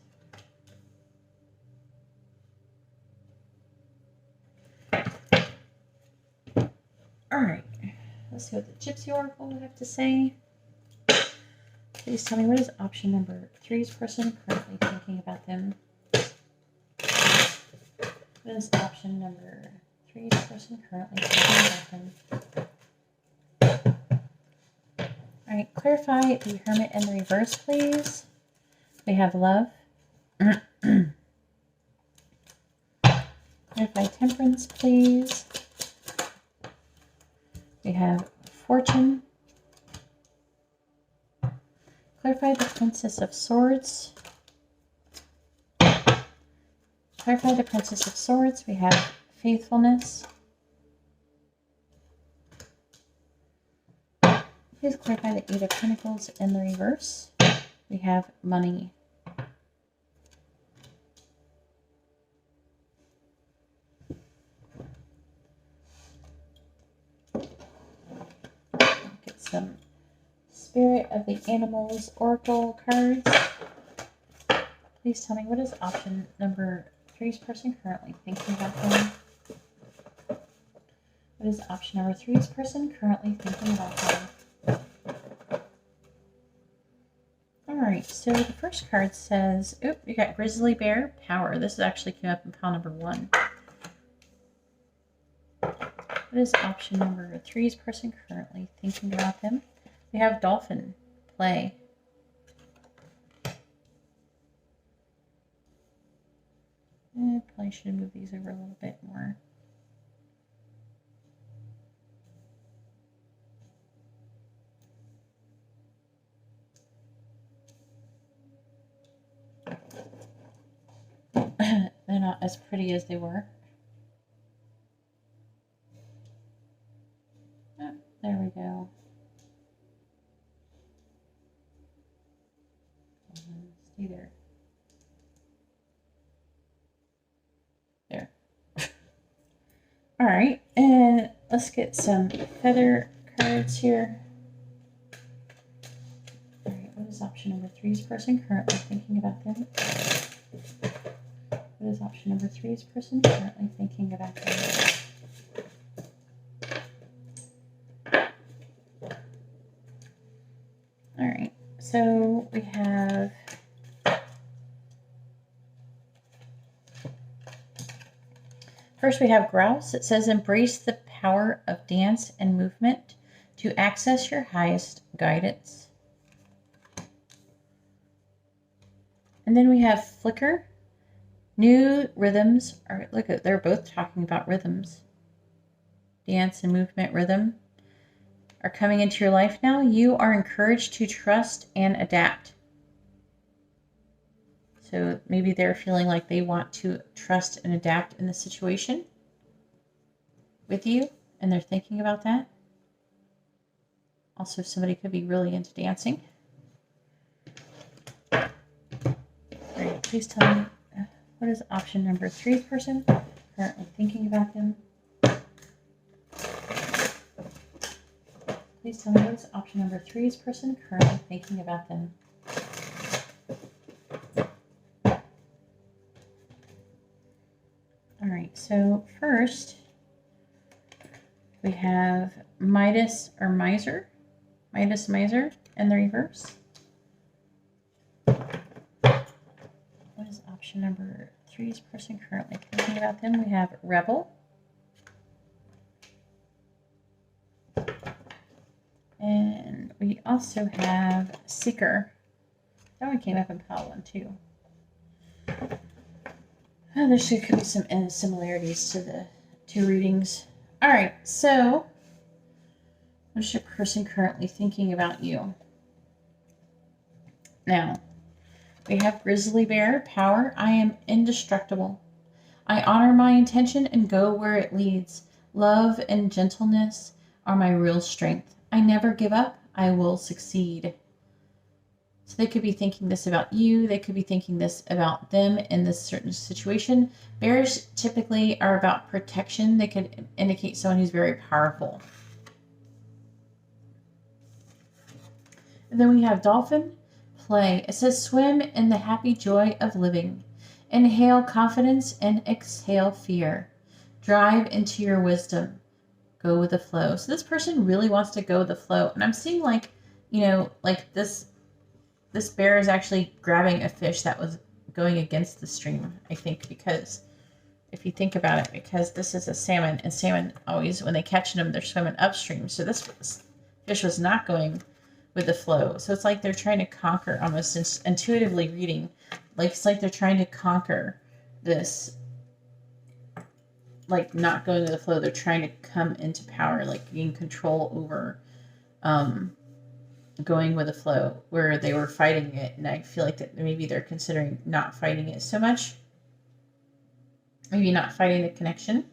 see what the Gypsy Oracle will have to say. Please tell me, what is option number 3's person currently thinking about them? What is option number 3's person currently thinking about them? All right, clarify the Hermit in the reverse, please. We have love. Clarify Temperance, please. We have Fortune. Clarify the Princess of Swords. Clarify the Princess of Swords. We have Faithfulness. Please clarify the Eight of Pentacles in the reverse. We have Money. Get some Spirit of the Animals Oracle cards. Please tell me, what is option number 3's person currently thinking about them? What is option number 3's person currently thinking about them? Alright, so the first card says, you got Grizzly Bear, Power. This actually came up in pile number 1. What is option number 3's person currently thinking about them? We have Dolphin, Play. Probably should have moved these over a little bit more. They're not as pretty as they were. Oh, there we go. Stay there. There. All right, and let's get some feather cards here. All right, what is option number 3's person currently thinking about them? What is option number 3's person currently thinking about them? All right, so we have first we have Grouse. It says, embrace the power of dance and movement to access your highest guidance. And then we have Flicker. New rhythms are, look at, they're both talking about rhythms. Dance and movement rhythm are coming into your life now. You are encouraged to trust and adapt. So maybe they're feeling like they want to trust and adapt in the situation with you, and they're thinking about that. Also, somebody could be really into dancing. All right, please tell me, what is option number 3's person currently thinking about them? Please tell me, what is option number 3's person currently thinking about them? All right, so first we have Midas or Miser. Midas, Miser in the reverse. What is option number 3's person currently thinking about them? We have Rebel. And we also have Seeker. That one came up in pile 1 too. Oh, there could be some similarities to the two readings. All right, so what is your person currently thinking about you? Now, we have Grizzly Bear, Power. I am indestructible. I honor my intention and go where it leads. Love and gentleness are my real strength. I never give up. I will succeed. So they could be thinking this about you. They could be thinking this about them in this certain situation. Bears typically are about protection. They could indicate someone who's very powerful. And then we have Dolphin, Play. It says, swim in the happy joy of living. Inhale confidence and exhale fear. Drive into your wisdom. go with the flow. So this person really wants to go with the flow. And I'm seeing like, you know, like this bear is actually grabbing a fish that was going against the stream, I think, because if you think about it, because this is a salmon, and salmon always, when they catch them, they're swimming upstream. So this fish was not going with the flow. So it's like they're trying to conquer, almost intuitively reading, like it's like they're trying to conquer this, like not going with the flow. They're trying to come into power, like gain control over going with the flow, where they were fighting it. And I feel like that maybe they're considering not fighting it so much. Maybe not fighting the connection.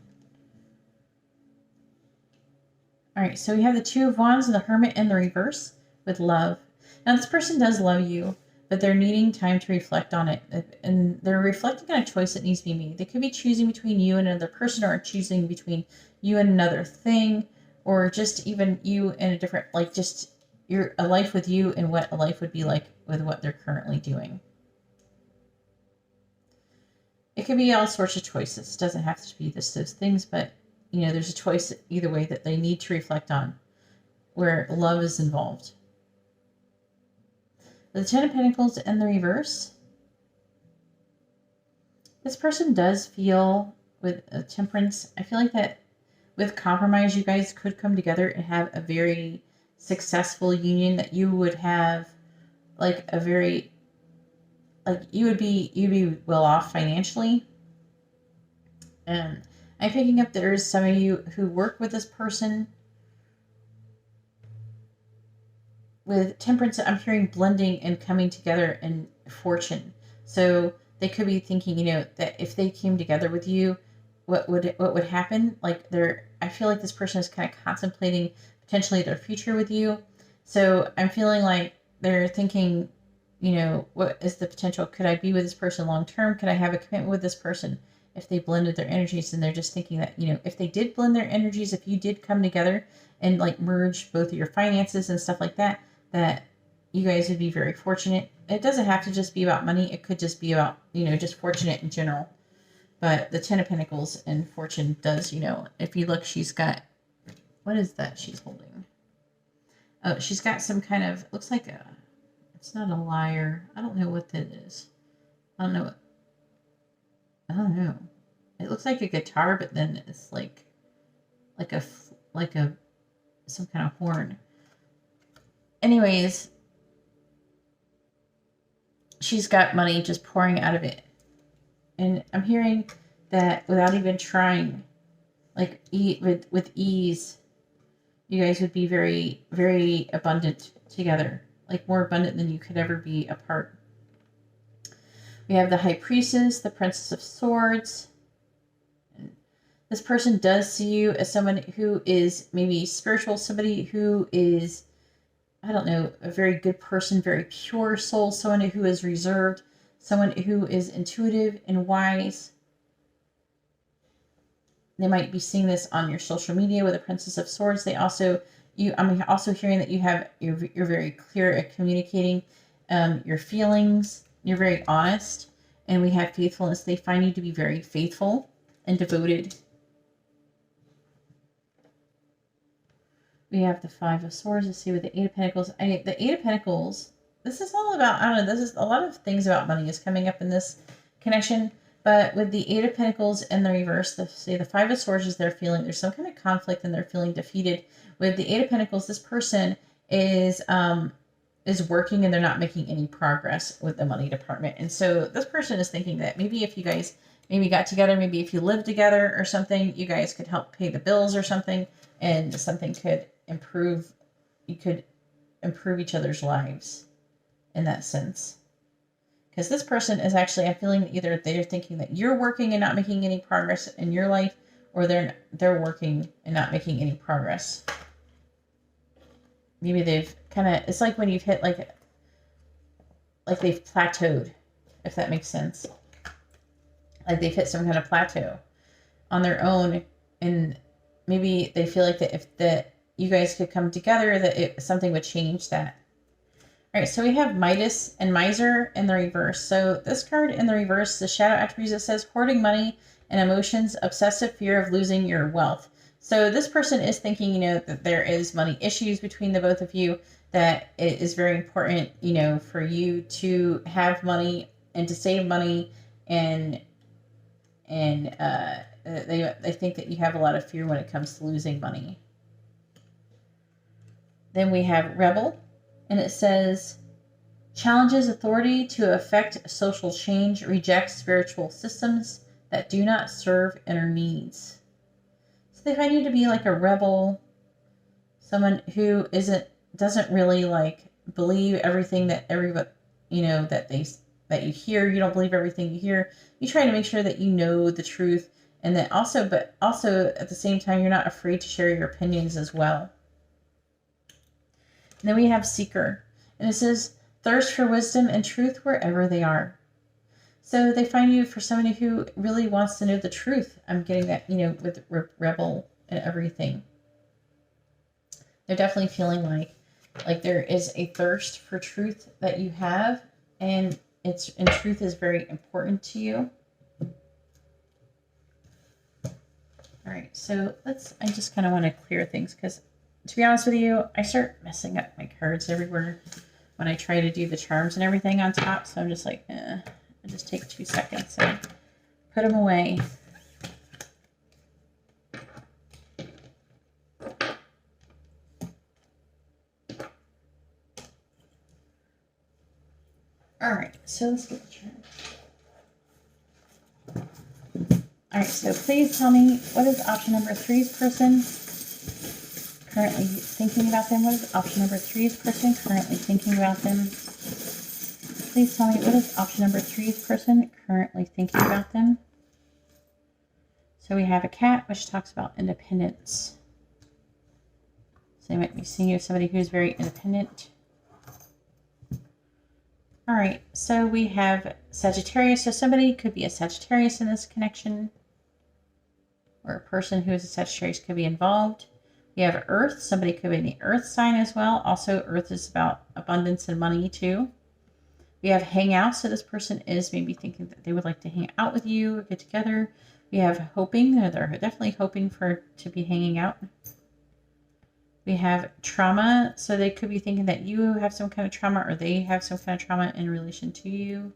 All right, so we have the Two of Wands and the Hermit in the reverse with love. Now this person does love you, but they're needing time to reflect on it. And they're reflecting on a choice that needs to be made. They could be choosing between you and another person, or choosing between you and another thing, or just even you and a different, like just a life with you and what a life would be like with what they're currently doing. It could be all sorts of choices. It doesn't have to be those things, but you know, there's a choice either way that they need to reflect on, where love is involved. The Ten of Pentacles in the reverse. This person does feel with a Temperance. I feel like that with compromise, you guys could come together and have a very successful union, that you would have like a very, like you'd be well off financially. And I'm picking up there's some of you who work with this person. With Temperance, I'm hearing blending and coming together in Fortune. So they could be thinking, you know, that if they came together with you, what would happen? Like I feel like this person is kind of contemplating potentially their future with you. So I'm feeling like they're thinking, you know, what is the potential? Could I be with this person long term? Could I have a commitment with this person if they blended their energies? And they're just thinking that, you know, if they did blend their energies, if you did come together and like merge both of your finances and stuff like that, that you guys would be very fortunate. It doesn't have to just be about money. It could just be about, you know, just fortunate in general. But the Ten of Pentacles and Fortune does, you know, if you look, she's got, what is that she's holding? Oh, she's got some kind of, looks like it's not a lyre. I don't know what that is. I don't know. It looks like a guitar, but then it's like some kind of horn. Anyways, she's got money just pouring out of it. And I'm hearing that without even trying, like with ease, you guys would be very, very abundant together. Like more abundant than you could ever be apart. We have the High Priestess, the Princess of Swords. This person does see you as someone who is maybe spiritual, somebody who is, I don't know, a very good person, very pure soul, someone who is reserved, someone who is intuitive and wise. They might be seeing this on your social media with the Princess of Swords. They also, I'm also hearing that you're very clear at communicating your feelings. You're very honest, and we have faithfulness. They find you to be very faithful and devoted. We have the Five of Swords. Let's see with the Eight of Pentacles. The Eight of Pentacles, this is all about, I don't know, this is a lot of things about money is coming up in this connection. But with the Eight of Pentacles in the reverse, the Five of Swords is they're feeling, there's some kind of conflict and they're feeling defeated. With the Eight of Pentacles, this person is working and they're not making any progress with the money department. And so this person is thinking that maybe if you guys maybe got together, maybe if you lived together or something, you guys could help pay the bills or something, and something could improve. You could improve each other's lives in that sense. Because this person is actually, I'm feeling that either they're thinking that you're working and not making any progress in your life, or they're working and not making any progress. Maybe they've kind of, it's like when you've hit like they've plateaued, if that makes sense. Like they've hit some kind of plateau on their own, and maybe they feel like that if you guys could come together, that something would change that. All right, so we have Midas and Miser in the reverse. So this card in the reverse, the shadow attributes, it says hoarding money and emotions, obsessive fear of losing your wealth. So this person is thinking, you know, that there is money issues between the both of you, that it is very important, you know, for you to have money and to save money, and they think that you have a lot of fear when it comes to losing money. Then we have rebel, and it says challenges authority to effect social change, rejects spiritual systems that do not serve inner needs. So they find you to be like a rebel, someone who doesn't really like believe everything that everybody, you know, that you hear. You don't believe everything you hear. You try to make sure that you know the truth, and that but also at the same time, you're not afraid to share your opinions as well. And then we have seeker, and it says thirst for wisdom and truth wherever they are. So they find you for somebody who really wants to know the truth. I'm getting that, you know, with rebel and everything. They're definitely feeling like there is a thirst for truth that you have, and truth is very important to you. All right, so I just kind of want to clear things, because to be honest with you, I start messing up my cards everywhere when I try to do the charms and everything on top. So I'm just like, I just take 2 seconds and put them away. All right, so let's get the charm. All right, so please tell me, what is option number 3's person currently thinking about them? What is option number 3's person currently thinking about them? Please tell me, what is option number 3's person currently thinking about them? So we have a cat, which talks about independence. So they might be seeing you as somebody who's very independent. All right, so we have Sagittarius. So somebody could be a Sagittarius in this connection, or a person who is a Sagittarius could be involved. We have Earth. Somebody could be in the Earth sign as well. Also, Earth is about abundance and money too. We have hang out. So this person is maybe thinking that they would like to hang out with you or get together. We have hoping. They're definitely hoping to be hanging out. We have trauma. So they could be thinking that you have some kind of trauma, or they have some kind of trauma in relation to you.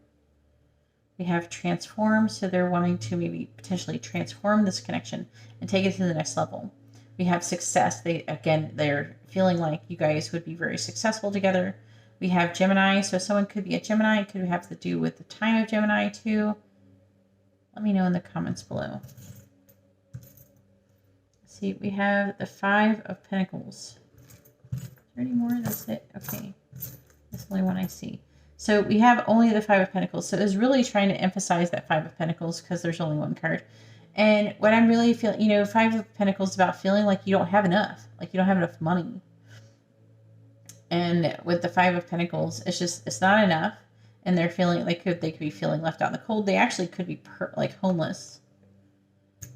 We have transform. So they're wanting to maybe potentially transform this connection and take it to the next level. We have success. They're feeling like you guys would be very successful together. We have Gemini. So someone could be a Gemini. It could have to do with the time of Gemini too. Let me know in the comments below. Let's see, we have the 5 of Pentacles. Is there any more? That's it. Okay. That's the only one I see. So we have only the 5 of Pentacles. So it's really trying to emphasize that 5 of Pentacles, because there's only one card. And what I'm really feeling, you know, 5 of Pentacles is about feeling like you don't have enough. Like you don't have enough money. And with the 5 of Pentacles, it's not enough. And they're feeling they could be feeling left out in the cold. They actually could be like homeless.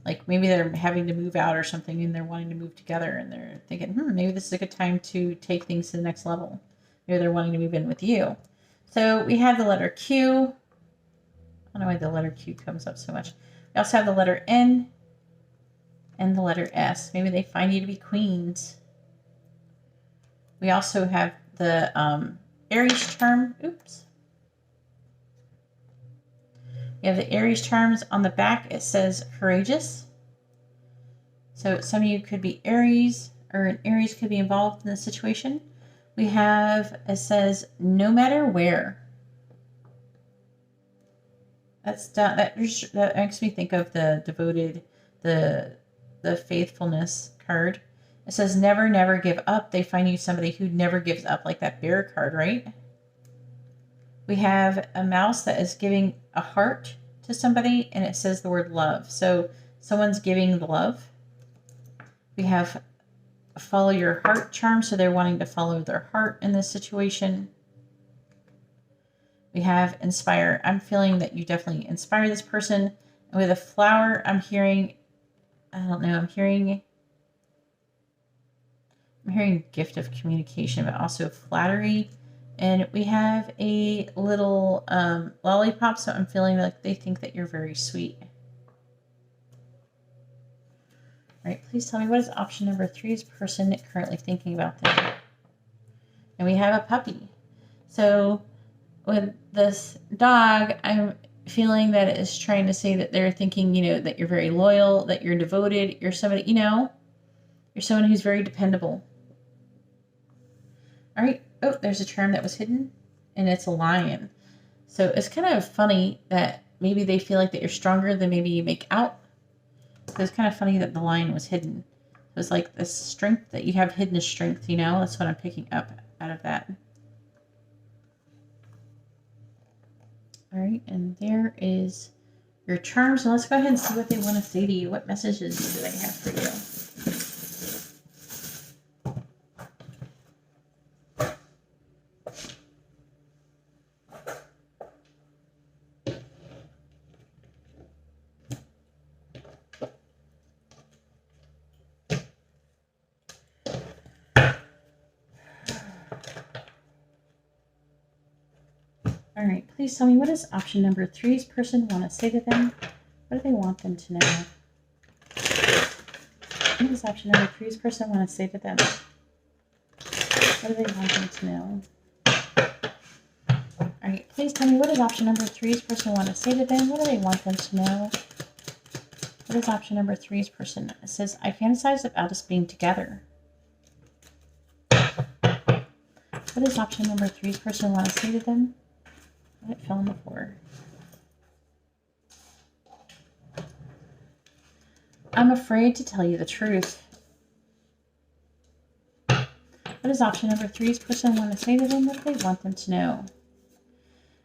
Like maybe they're having to move out or something, and they're wanting to move together, and they're thinking, maybe this is a good time to take things to the next level. Maybe they're wanting to move in with you. So we have the letter Q. I don't know why the letter Q comes up so much. We also have the letter N and the letter S. Maybe they find you to be queens. We also have the Aries charm. Oops. We have the Aries charms. On the back, it says courageous. So some of you could be Aries, or an Aries could be involved in this situation. We have, it says, no matter where. That makes me think of the devoted, the faithfulness card. It says never, never give up. They find you somebody who never gives up, like that bear card, right? We have a mouse that is giving a heart to somebody, and it says the word love. So someone's giving the love. We have follow your heart charm. So they're wanting to follow their heart in this situation. We have inspire. I'm feeling that you definitely inspire this person. And with a flower, I'm hearing, I don't know, I'm hearing gift of communication, but also flattery. And we have a little lollipop, so I'm feeling like they think that you're very sweet. All All right, please tell me, what is option number 3's person currently thinking about them? And we have a puppy. So with this dog, I'm feeling that it is trying to say that they're thinking, you know, that you're very loyal, that you're devoted, you're somebody, you know, you're someone who's very dependable. All right. Oh, there's a charm that was hidden, and it's a lion. So it's kind of funny that maybe they feel like that you're stronger than maybe you make out. So it's kind of funny that the lion was hidden. It was like this strength that you have hidden is strength, you know? That's what I'm picking up out of that. All right, and there is your charm. So let's go ahead and see what they want to say to you. What messages do they have for you? All right, please tell me, what does option number 3's person want to say to them? What do they want them to know? What does option number 3's person want to say to them? What do they want them to know? All right, please tell me, what does option number 3's person want to say to them? What do they want them to know? What is option number 3's person? It says, I fantasize about us being together. What does option number 3's person want to say to them? It fell on the floor. I'm afraid to tell you the truth. What does option number 3's person want to say to them? What do they want them to know?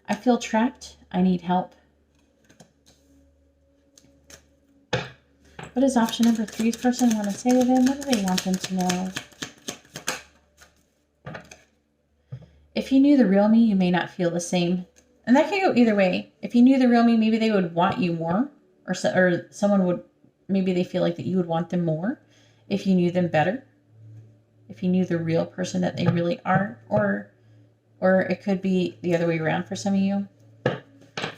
I feel trapped. I need help. What does option number 3's person want to say to them? What do they want them to know? If you knew the real me, you may not feel the same. And that can go either way. If you knew the real me, maybe they would want you more, or someone would, maybe they feel like that you would want them more if you knew them better, if you knew the real person that they really are, or it could be the other way around for some of you.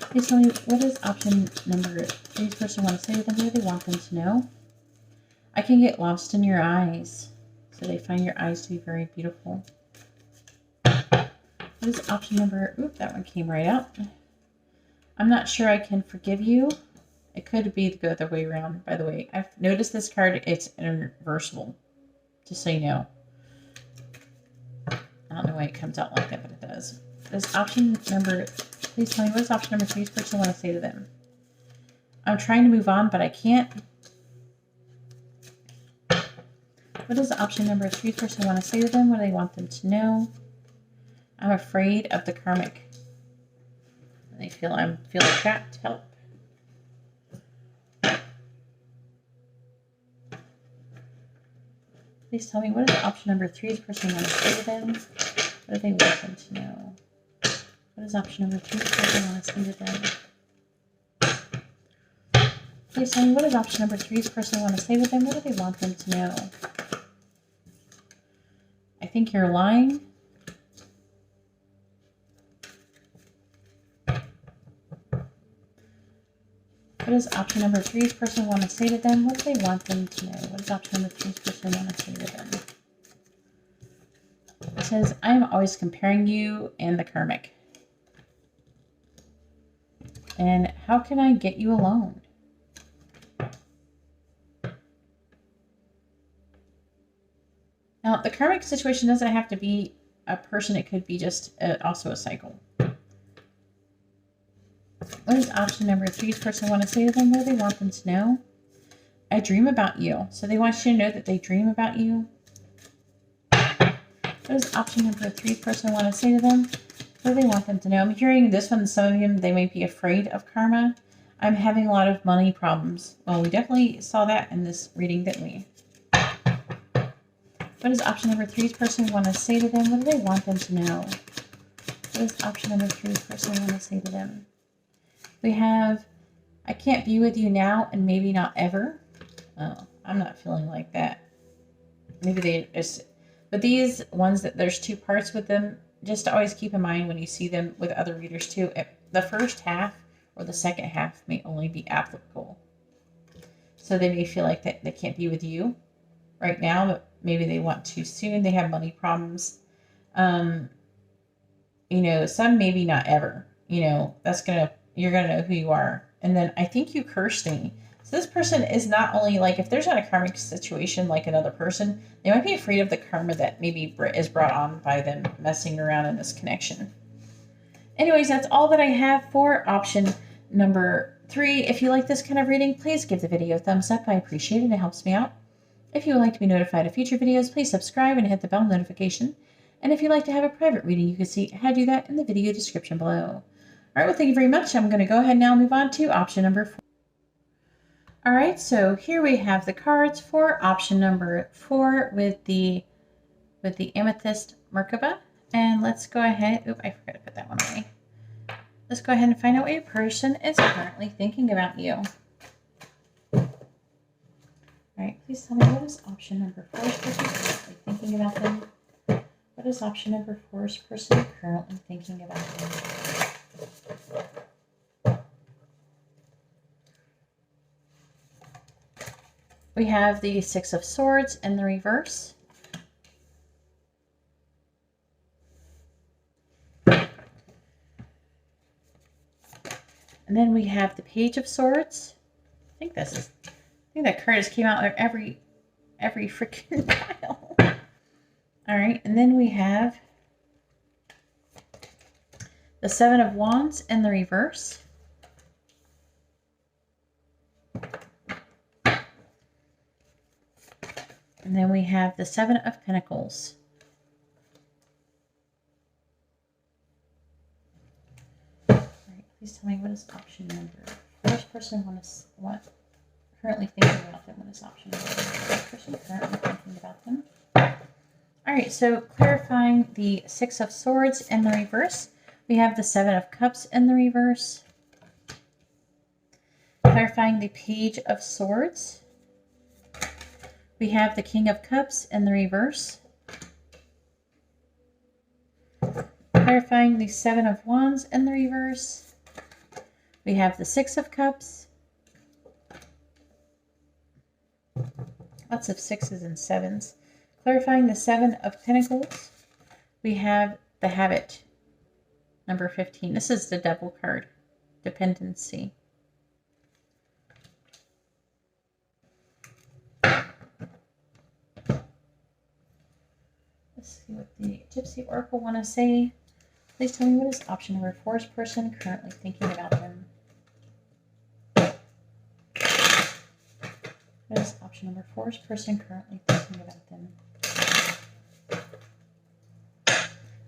Please tell me, what does option number 3's person want to say to them? What do they want them to know? I can get lost in your eyes. So they find your eyes to be very beautiful. What is option number, oop, that one came right out. I'm not sure I can forgive you. It could be the other way around, by the way. I've noticed this card, it's irreversible, just so you know. I don't know why it comes out like that, but it does. This option number, please tell me, what does option number 3's person want to say to them? I'm trying to move on, but I can't. What does option number 3's person want to say to them? What do they want them to know? I'm afraid of the karmic. They feel I'm feeling trapped. Help. Please tell me, what does option number 3's person want to say to them? What do they want them to know? What does option number 3's person want to say to them? Please tell me, what does option number 3's person want to say to them? What do they want them to know? I think you're lying. What does option number 3's person want to say to them? What do they want them to know? What does option number 3's person want to say to them? It says, I'm always comparing you and the karmic. And how can I get you alone? Now, the karmic situation doesn't have to be a person. It could be just also a cycle. What does option number 3's person want to say to them? What do they want them to know? I dream about you. So they want you to know that they dream about you. What does option number 3's person want to say to them? What do they want them to know? I'm hearing this one, some of them, they may be afraid of karma. I'm having a lot of money problems. Well, we definitely saw that in this reading, didn't we? What does option number 3's person want to say to them? What do they want them to know? What does option number 3's person want to say to them? We have, I can't be with you now and maybe not ever. Oh, I'm not feeling like that. Maybe they just, but these ones that there's two parts with them, just always keep in mind when you see them with other readers too, the first half or the second half may only be applicable. So they may feel like they can't be with you right now, but maybe they want to soon. They have money problems. You know, some maybe not ever. You know, you're gonna know who you are. And then I think you cursed me. So this person is not only like, if there's not a karmic situation like another person, they might be afraid of the karma that maybe is brought on by them messing around in this connection. Anyways, that's all that I have for option number 3. If you like this kind of reading, please give the video a thumbs up. I appreciate it. It helps me out. If you would like to be notified of future videos, please subscribe and hit the bell notification. And if you'd like to have a private reading, you can see how to do that in the video description below. All right, well, thank you very much. I'm going to go ahead now and move on to option number 4. All right, so here we have the cards for option number 4 with the Amethyst Merkaba. And let's go ahead. Oop, I forgot to put that one away. Let's go ahead and find out what your person is currently thinking about you. All right, please tell me, what is option number 4's person currently thinking about them? What is option number 4's person currently thinking about them? We have the 6 of Swords in the reverse. And then we have the Page of Swords. I think that card just came out every freaking pile. All right, and then we have the 7 of Wands in the reverse. And then we have the 7 of Pentacles. All right, please tell me, what is option number? First person currently thinking about them. What is option number? First person currently thinking about them. All right, so clarifying the 6 of Swords in the reverse, we have the 7 of Cups in the reverse. Clarifying the Page of Swords, we have the King of Cups in the reverse. Clarifying the 7 of Wands in the reverse, we have the 6 of Cups. Lots of 6s and 7s. Clarifying the 7 of Pentacles, we have the Habit, number 15. This is the Devil card, Dependency. Let's see what the Gypsy Oracle want to say. Please tell me, what is option number 4's person currently thinking about them? What is option number 4's person currently thinking about them?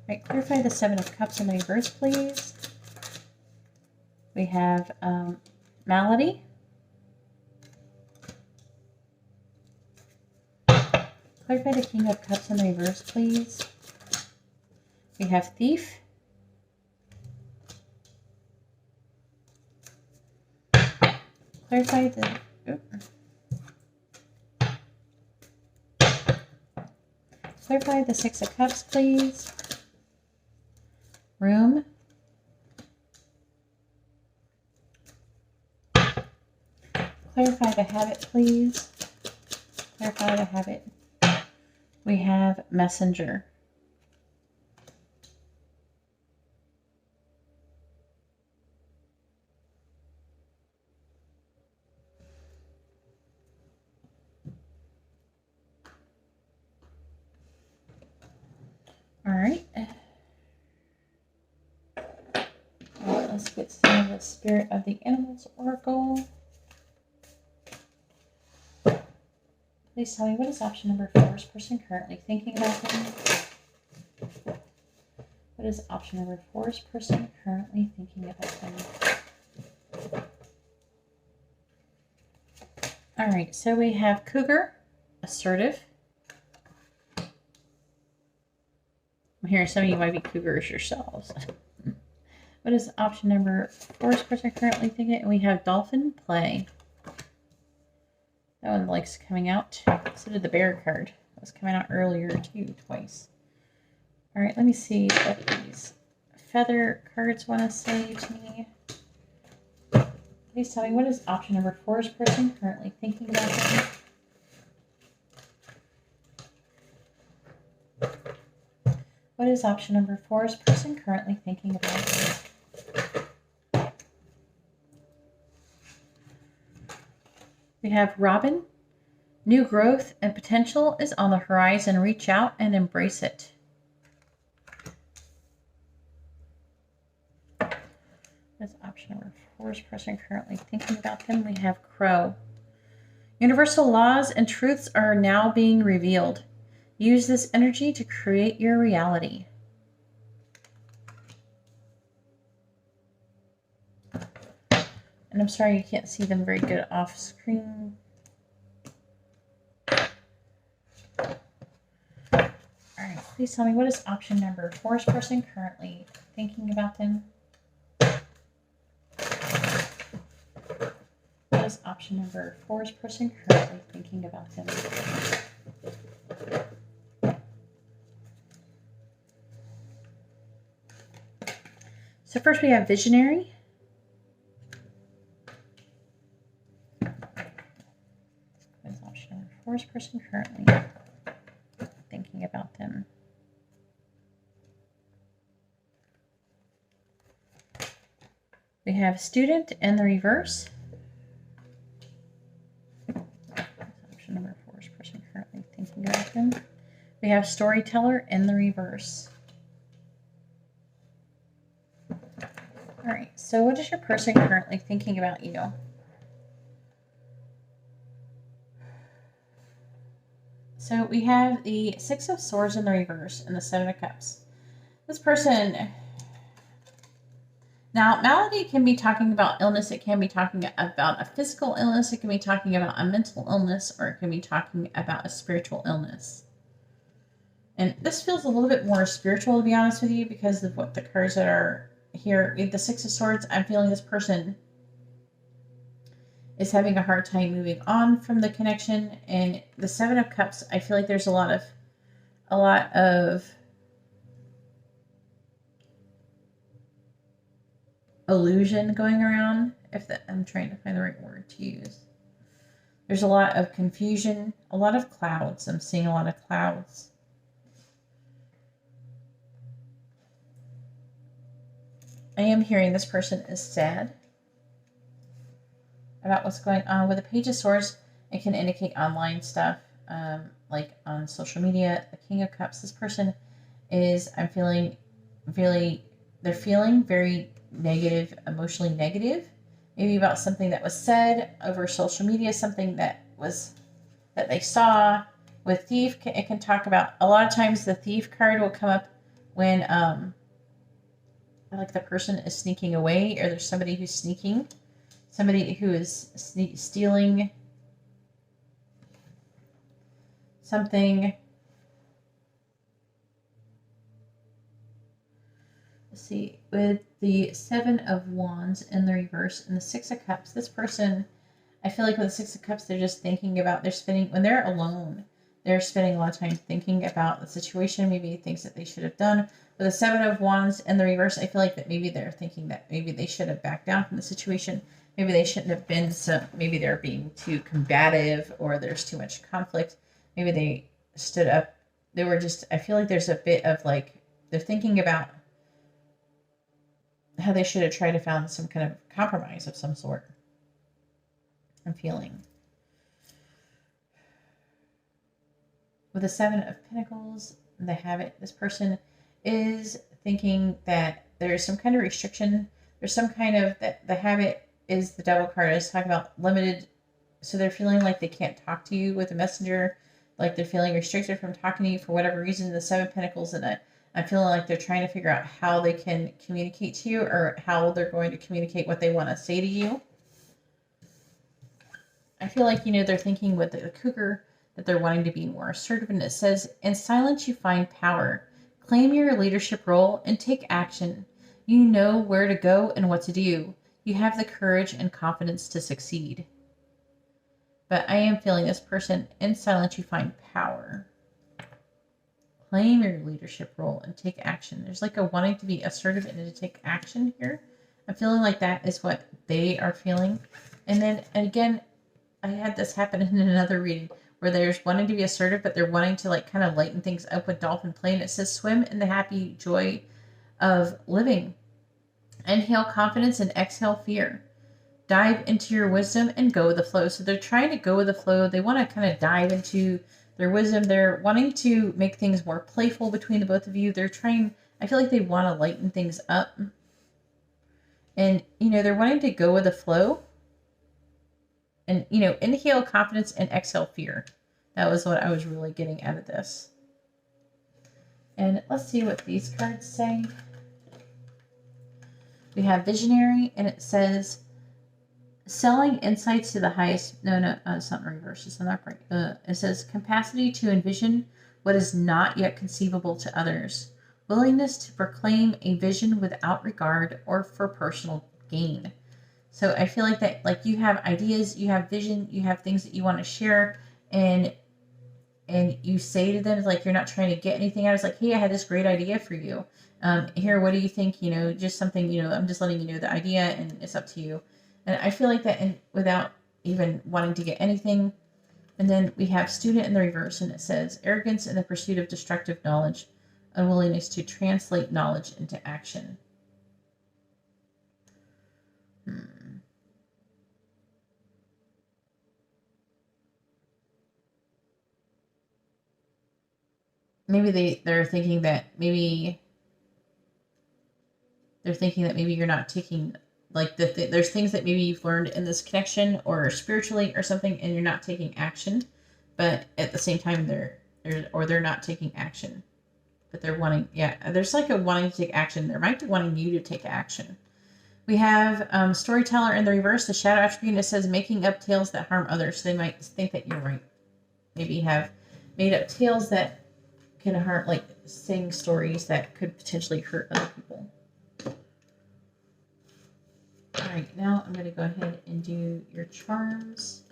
All right, clarify the 7 of Cups in the reverse, please. We have Malady. Clarify the King of Cups in the reverse, please. We have Thief. Clarify the... Clarify the 6 of Cups, please. Room. Clarify the Habit, please. Clarify the Habit. We have Messenger. All right. Let's get some of the Spirit of the Animals Oracle. Please tell me, what is option number 4's person currently thinking about them? What is option number 4's person currently thinking about them? All right, so we have Cougar, Assertive. I'm hearing some of you might be cougars yourselves. What is option number 4's person currently thinking? And we have Dolphin, Play. That one likes coming out. So did the Bear card. That was coming out earlier too, twice. All right, let me see what these Feather cards want to say to me. Please tell me, what is option number 4's person currently thinking about them? What is option number 4's person currently thinking about them? We have Robin. New growth and potential is on the horizon. Reach out and embrace it. That's option number 4's person currently thinking about them. We have Crow. Universal laws and truths are now being revealed. Use this energy to create your reality. And I'm sorry you can't see them very good off screen. Alright, please tell me, what is option number 4's person currently thinking about them? What is option number 4's person currently thinking about them? So first we have Visionary. What is option number 4's person currently thinking about them? We have Student in the reverse. Option number 4's person currently thinking about them. We have Storyteller in the reverse. All right, so what is your person currently thinking about you? So we have the 6 of Swords in the reverse and the 7 of Cups. This person, now malady can be talking about illness. It can be talking about a physical illness. It can be talking about a mental illness, or it can be talking about a spiritual illness. And this feels a little bit more spiritual, to be honest with you, because of what the cards that are here. With the 6 of Swords, I'm feeling this person is having a hard time moving on from the connection. And the 7 of Cups, I feel like there's a lot of illusion going around. I'm trying to find the right word to use. There's a lot of confusion, a lot of clouds. I'm seeing a lot of clouds. I am hearing this person is sad about what's going on. With the Page of Swords, it can indicate online stuff, like on social media. The King of Cups, this person is, I'm feeling they're feeling very negative, emotionally negative, maybe about something that was said over social media, something that they saw. With Thief, it can talk about, a lot of times the Thief card will come up when like the person is sneaking away, or there's somebody who's sneaking, somebody who is stealing something. Let's see, with the 7 of Wands in the reverse and the 6 of Cups, this person, I feel like with the 6 of Cups, they're just thinking about, when they're alone, they're spending a lot of time thinking about the situation, maybe things that they should have done. With the 7 of Wands in the reverse, I feel like that maybe they're thinking that maybe they should have backed down from the situation. Maybe they shouldn't have been maybe they're being too combative, or there's too much conflict. Maybe they stood up. I feel like there's a bit of like, they're thinking about how they should have tried to find some kind of compromise of some sort. I'm feeling. With the 7 of Pentacles, they have it. This person is thinking that there's some kind of restriction. There's some kind of, that the habit is the Devil card. Is talking about limited. So they're feeling like they can't talk to you with a messenger. Like they're feeling restricted from talking to you for whatever reason. The 7 of Pentacles, and I'm feeling like they're trying to figure out how they can communicate to you, or how they're going to communicate what they want to say to you. I feel like, they're thinking with the Cougar that they're wanting to be more assertive. And it says, in silence you find power. Claim your leadership role and take action. You know where to go and what to do. You have the courage and confidence to succeed. But I am feeling this person, in silence you find power. Claim your leadership role and take action. There's like a wanting to be assertive and to take action here. I'm feeling like that is what they are feeling. And then again, I had this happen in another reading where there's wanting to be assertive, but they're wanting to like kind of lighten things up with dolphin play. And it says, swim in the happy joy of living. Inhale confidence and exhale fear. Dive into your wisdom and go with the flow. So they're trying to go with the flow. They want to kind of dive into their wisdom. They're wanting to make things more playful between the both of you. They're trying, I feel like they want to lighten things up. And, you know, they're wanting to go with the flow. And, you know, inhale confidence and exhale fear. That was what I was really getting out of this. And let's see what these cards say. We have visionary, and it says, selling insights to the highest. No, it's not in reverse. It's not right. It says capacity to envision what is not yet conceivable to others. Willingness to proclaim a vision without regard or for personal gain. So I feel like that, like you have ideas, you have vision, you have things that you want to share, and you say to them, like, you're not trying to get anything out. It's like, hey, I had this great idea for you. Here, what do you think? You know, just something, you know, I'm just letting you know the idea, and it's up to you. And I feel like that without even wanting to get anything. And then we have student in the reverse, and it says arrogance in the pursuit of destructive knowledge, unwillingness to translate knowledge into action. Maybe they're thinking that maybe you're not taking, like, there's things that maybe you've learned in this connection or spiritually or something, and you're not taking action, but at the same time they're not taking action, but they're wanting, there's like a wanting to take action. They might be wanting you to take action. We have storyteller in the reverse, the shadow attribute, and it says making up tales that harm others. So they might think that you're right. Maybe have made up tales that can harm, like saying stories that could potentially hurt other people. All right, now I'm going to go ahead and do your charms.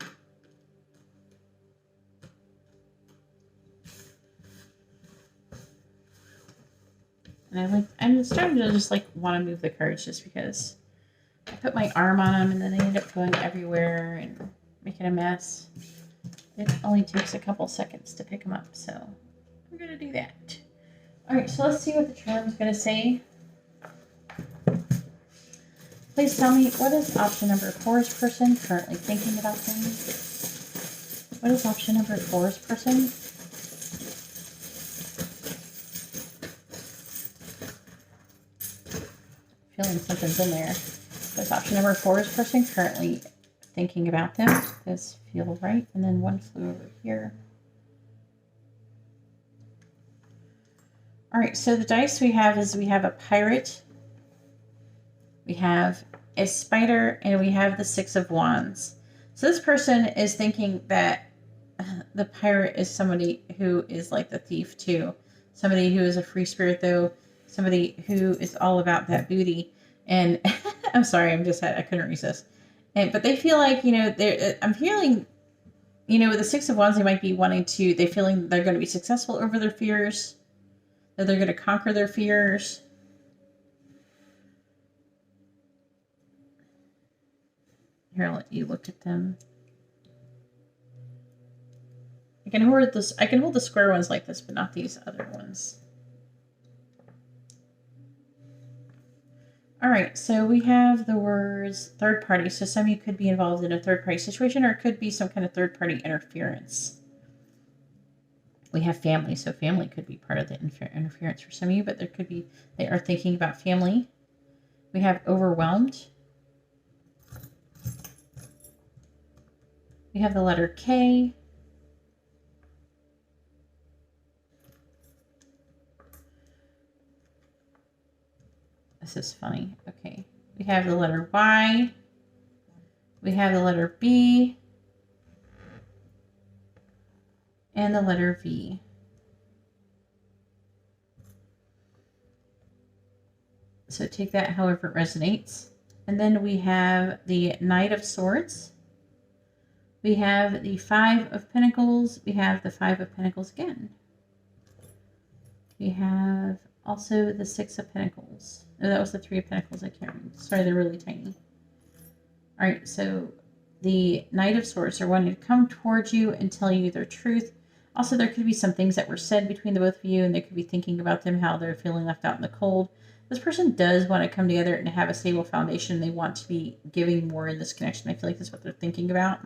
And I'm starting to just like want to move the cards just because I put my arm on them and then they end up going everywhere and making a mess. It only takes a couple seconds to pick them up, so we're going to do that. All right, so let's see what the charm is going to say. Please tell me, what is option number 4's person currently thinking about things? What is option number 4's person? Feeling something's in there. What is option number 4's person currently thinking about them? Does feel right. And then one flew over here. All right, so the dice we have is we have a pirate, we have a spider, and we have the 6 of Wands. So this person is thinking that the pirate is somebody who is like the thief too. Somebody who is a free spirit though. Somebody who is all about that booty. And I'm sorry, I couldn't resist. But they feel like, you know, I'm feeling, you know, with the 6 of Wands, they might be wanting to, they're feeling they're going to be successful over their fears. That they're going to conquer their fears. Here, I'll let you look at them. I can hold the square ones like this, but not these other ones. All right, so we have the words third party. So some of you could be involved in a third party situation, or it could be some kind of third party interference. We have family, so family could be part of the interference for some of you, but there could be, they are thinking about family. We have overwhelmed. We have the letter K. This is funny. Okay. We have the letter Y. We have the letter B. And the letter V. So take that however it resonates. And then we have the Knight of Swords. We have the 5 of Pentacles. We have the 5 of Pentacles again. We have Also the Six of Pentacles. Oh, that was the Three of Pentacles. I can't read. Sorry, they're really tiny. All right, so the Knight of Swords are wanting to come towards you and tell you their truth. Also, there could be some things that were said between the both of you, and they could be thinking about them, how they're feeling left out in the cold. This person does want to come together and have a stable foundation. They want to be giving more in this connection. I feel like that's what they're thinking about.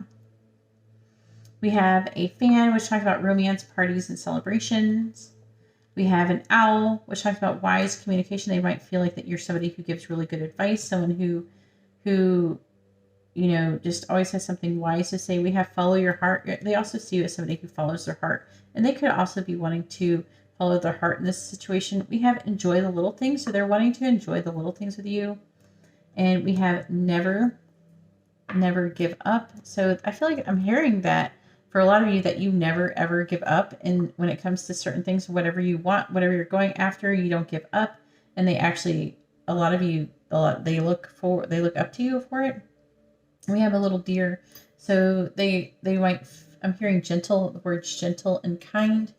We have a Fan, which talks about romance, parties, and celebrations. We have an Owl, which talks about wise communication. They might feel like that you're somebody who gives really good advice, someone who you know, just always has something wise to say. We have Follow Your Heart. They also see you as somebody who follows their heart, and they could also be wanting to follow their heart in this situation. We have Enjoy the Little Things, so they're wanting to enjoy the little things with you. And we have Never Give Up. So I feel like I'm hearing that for a lot of you, that you never ever give up, and when it comes to certain things, whatever you want, whatever you're going after, you don't give up. And they actually, a lot of you, they look up to you for it. We have a little deer, so they might, I'm hearing gentle, the words gentle and kind.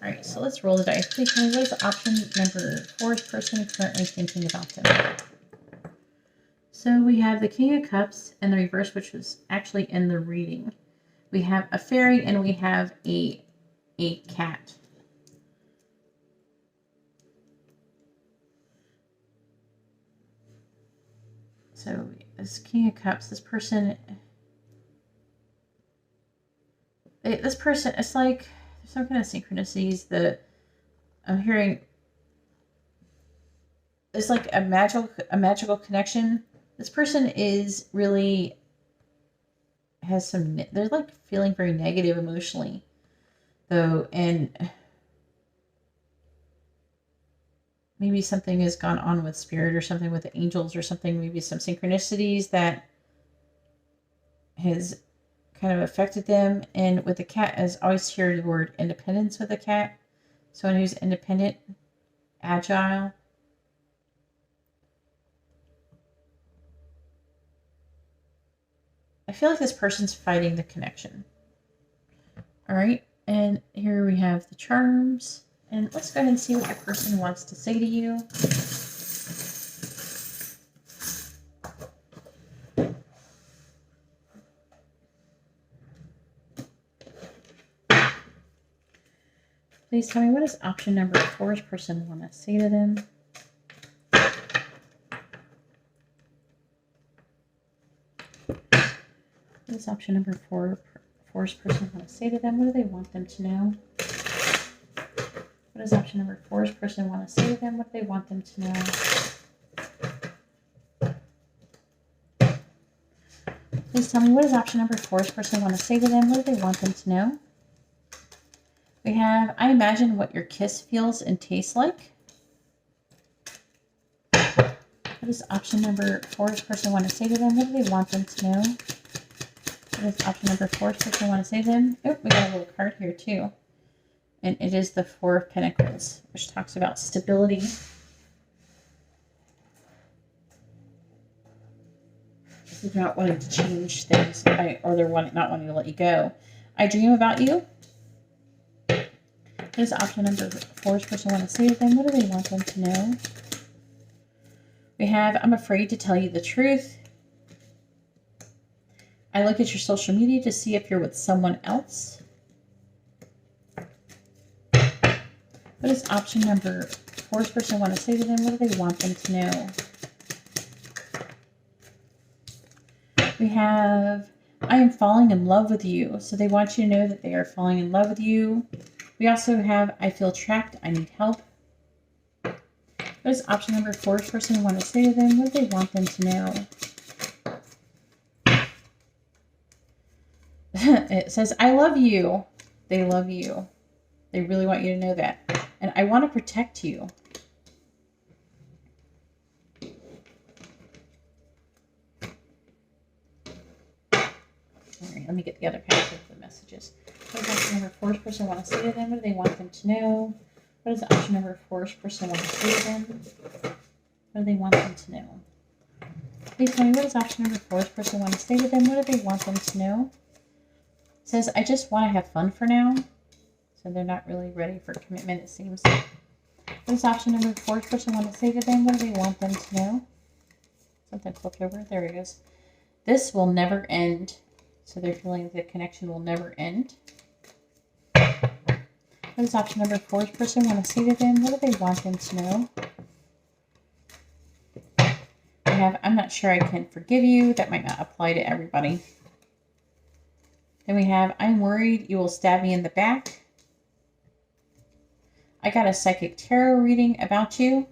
All right, so let's roll the dice. Please tell me, what is option number 4's person currently thinking about them? So we have the King of Cups and the reverse, which was actually in the reading. We have a fairy and we have a cat. So this King of Cups, this person, it's like there's some kind of synchronicities that I'm hearing. It's like a magical connection. This person is really they're like feeling very negative emotionally, though, and maybe something has gone on with spirit or something with the angels or something, maybe some synchronicities that has kind of affected them. And with the cat, as I always hear the word independence with the cat, someone who's independent, agile. I feel like this person's fighting the connection. All right, and here we have the charms. And let's go ahead and see what your person wants to say to you. Please tell me, what does option number 4's person want to say to them? What does option number 4's person want to say to them? What do they want them to know? What does option number 4's person want to say to them? What do they want them to know? Please tell me, what does option number 4's person want to say to them? What do they want them to know? We have, I imagine what your kiss feels and tastes like. What does option number 4's person want to say to them? What do they want them to know? What does option number 4's person want to say to them? Oh, we got a little card here too. And it is the Four of Pentacles, which talks about stability. They're not wanting to change things, or they're not wanting to let you go. I dream about you. What does option number 4's person want to say to them? What do they want them to know? We have, I'm afraid to tell you the truth. I look at your social media to see if you're with someone else. What does option number 4's person want to say to them? What do they want them to know? We have, I am falling in love with you. So they want you to know that they are falling in love with you. We also have, I feel trapped. I need help. What does option number 4's person want to say to them? What do they want them to know? It says, I love you. They love you. They really want you to know that. And I want to protect you. All right, let me get the other package of the messages. What does option number 4's person want to say to them? What do they want them to know? What does option number 4's person want to say to them? What do they want them to know? Please tell me, what does option number 4's person want to say to them? What do they want them to know? It says, I just want to have fun for now. So they're not really ready for commitment, it seems. What What is option number 4? Person want to say to them? What do they want them to know? Something flipped over. There it goes. This will never end. So they're feeling the connection will never end. What is option number 4? Person want to say to them? What do they want them to know? We have, I'm not sure I can forgive you. That might not apply to everybody. Then we have, I'm worried you will stab me in the back. I got a psychic tarot reading about you.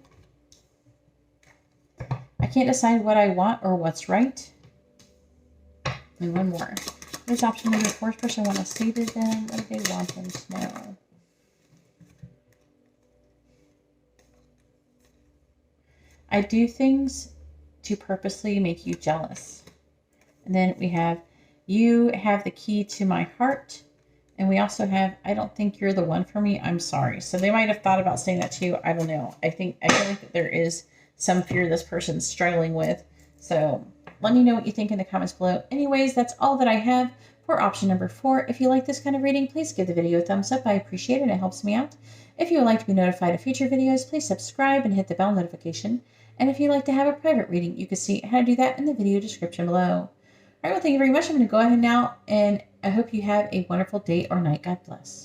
I can't decide what I want or what's right. And one more. There's option number 4. Person want to say to them. What do they want them to know? I do things to purposely make you jealous. And then we have, you have the key to my heart. And we also have, I don't think you're the one for me. I'm sorry. So they might have thought about saying that to you. I don't know. I feel like that there is some fear this person's struggling with. So let me know what you think in the comments below. Anyways, that's all that I have for option number 4. If you like this kind of reading, please give the video a thumbs up. I appreciate it. It helps me out. If you would like to be notified of future videos, please subscribe and hit the bell notification. And if you'd like to have a private reading, you can see how to do that in the video description below. All right, well, thank you very much. I'm going to go ahead now, and I hope you have a wonderful day or night. God bless.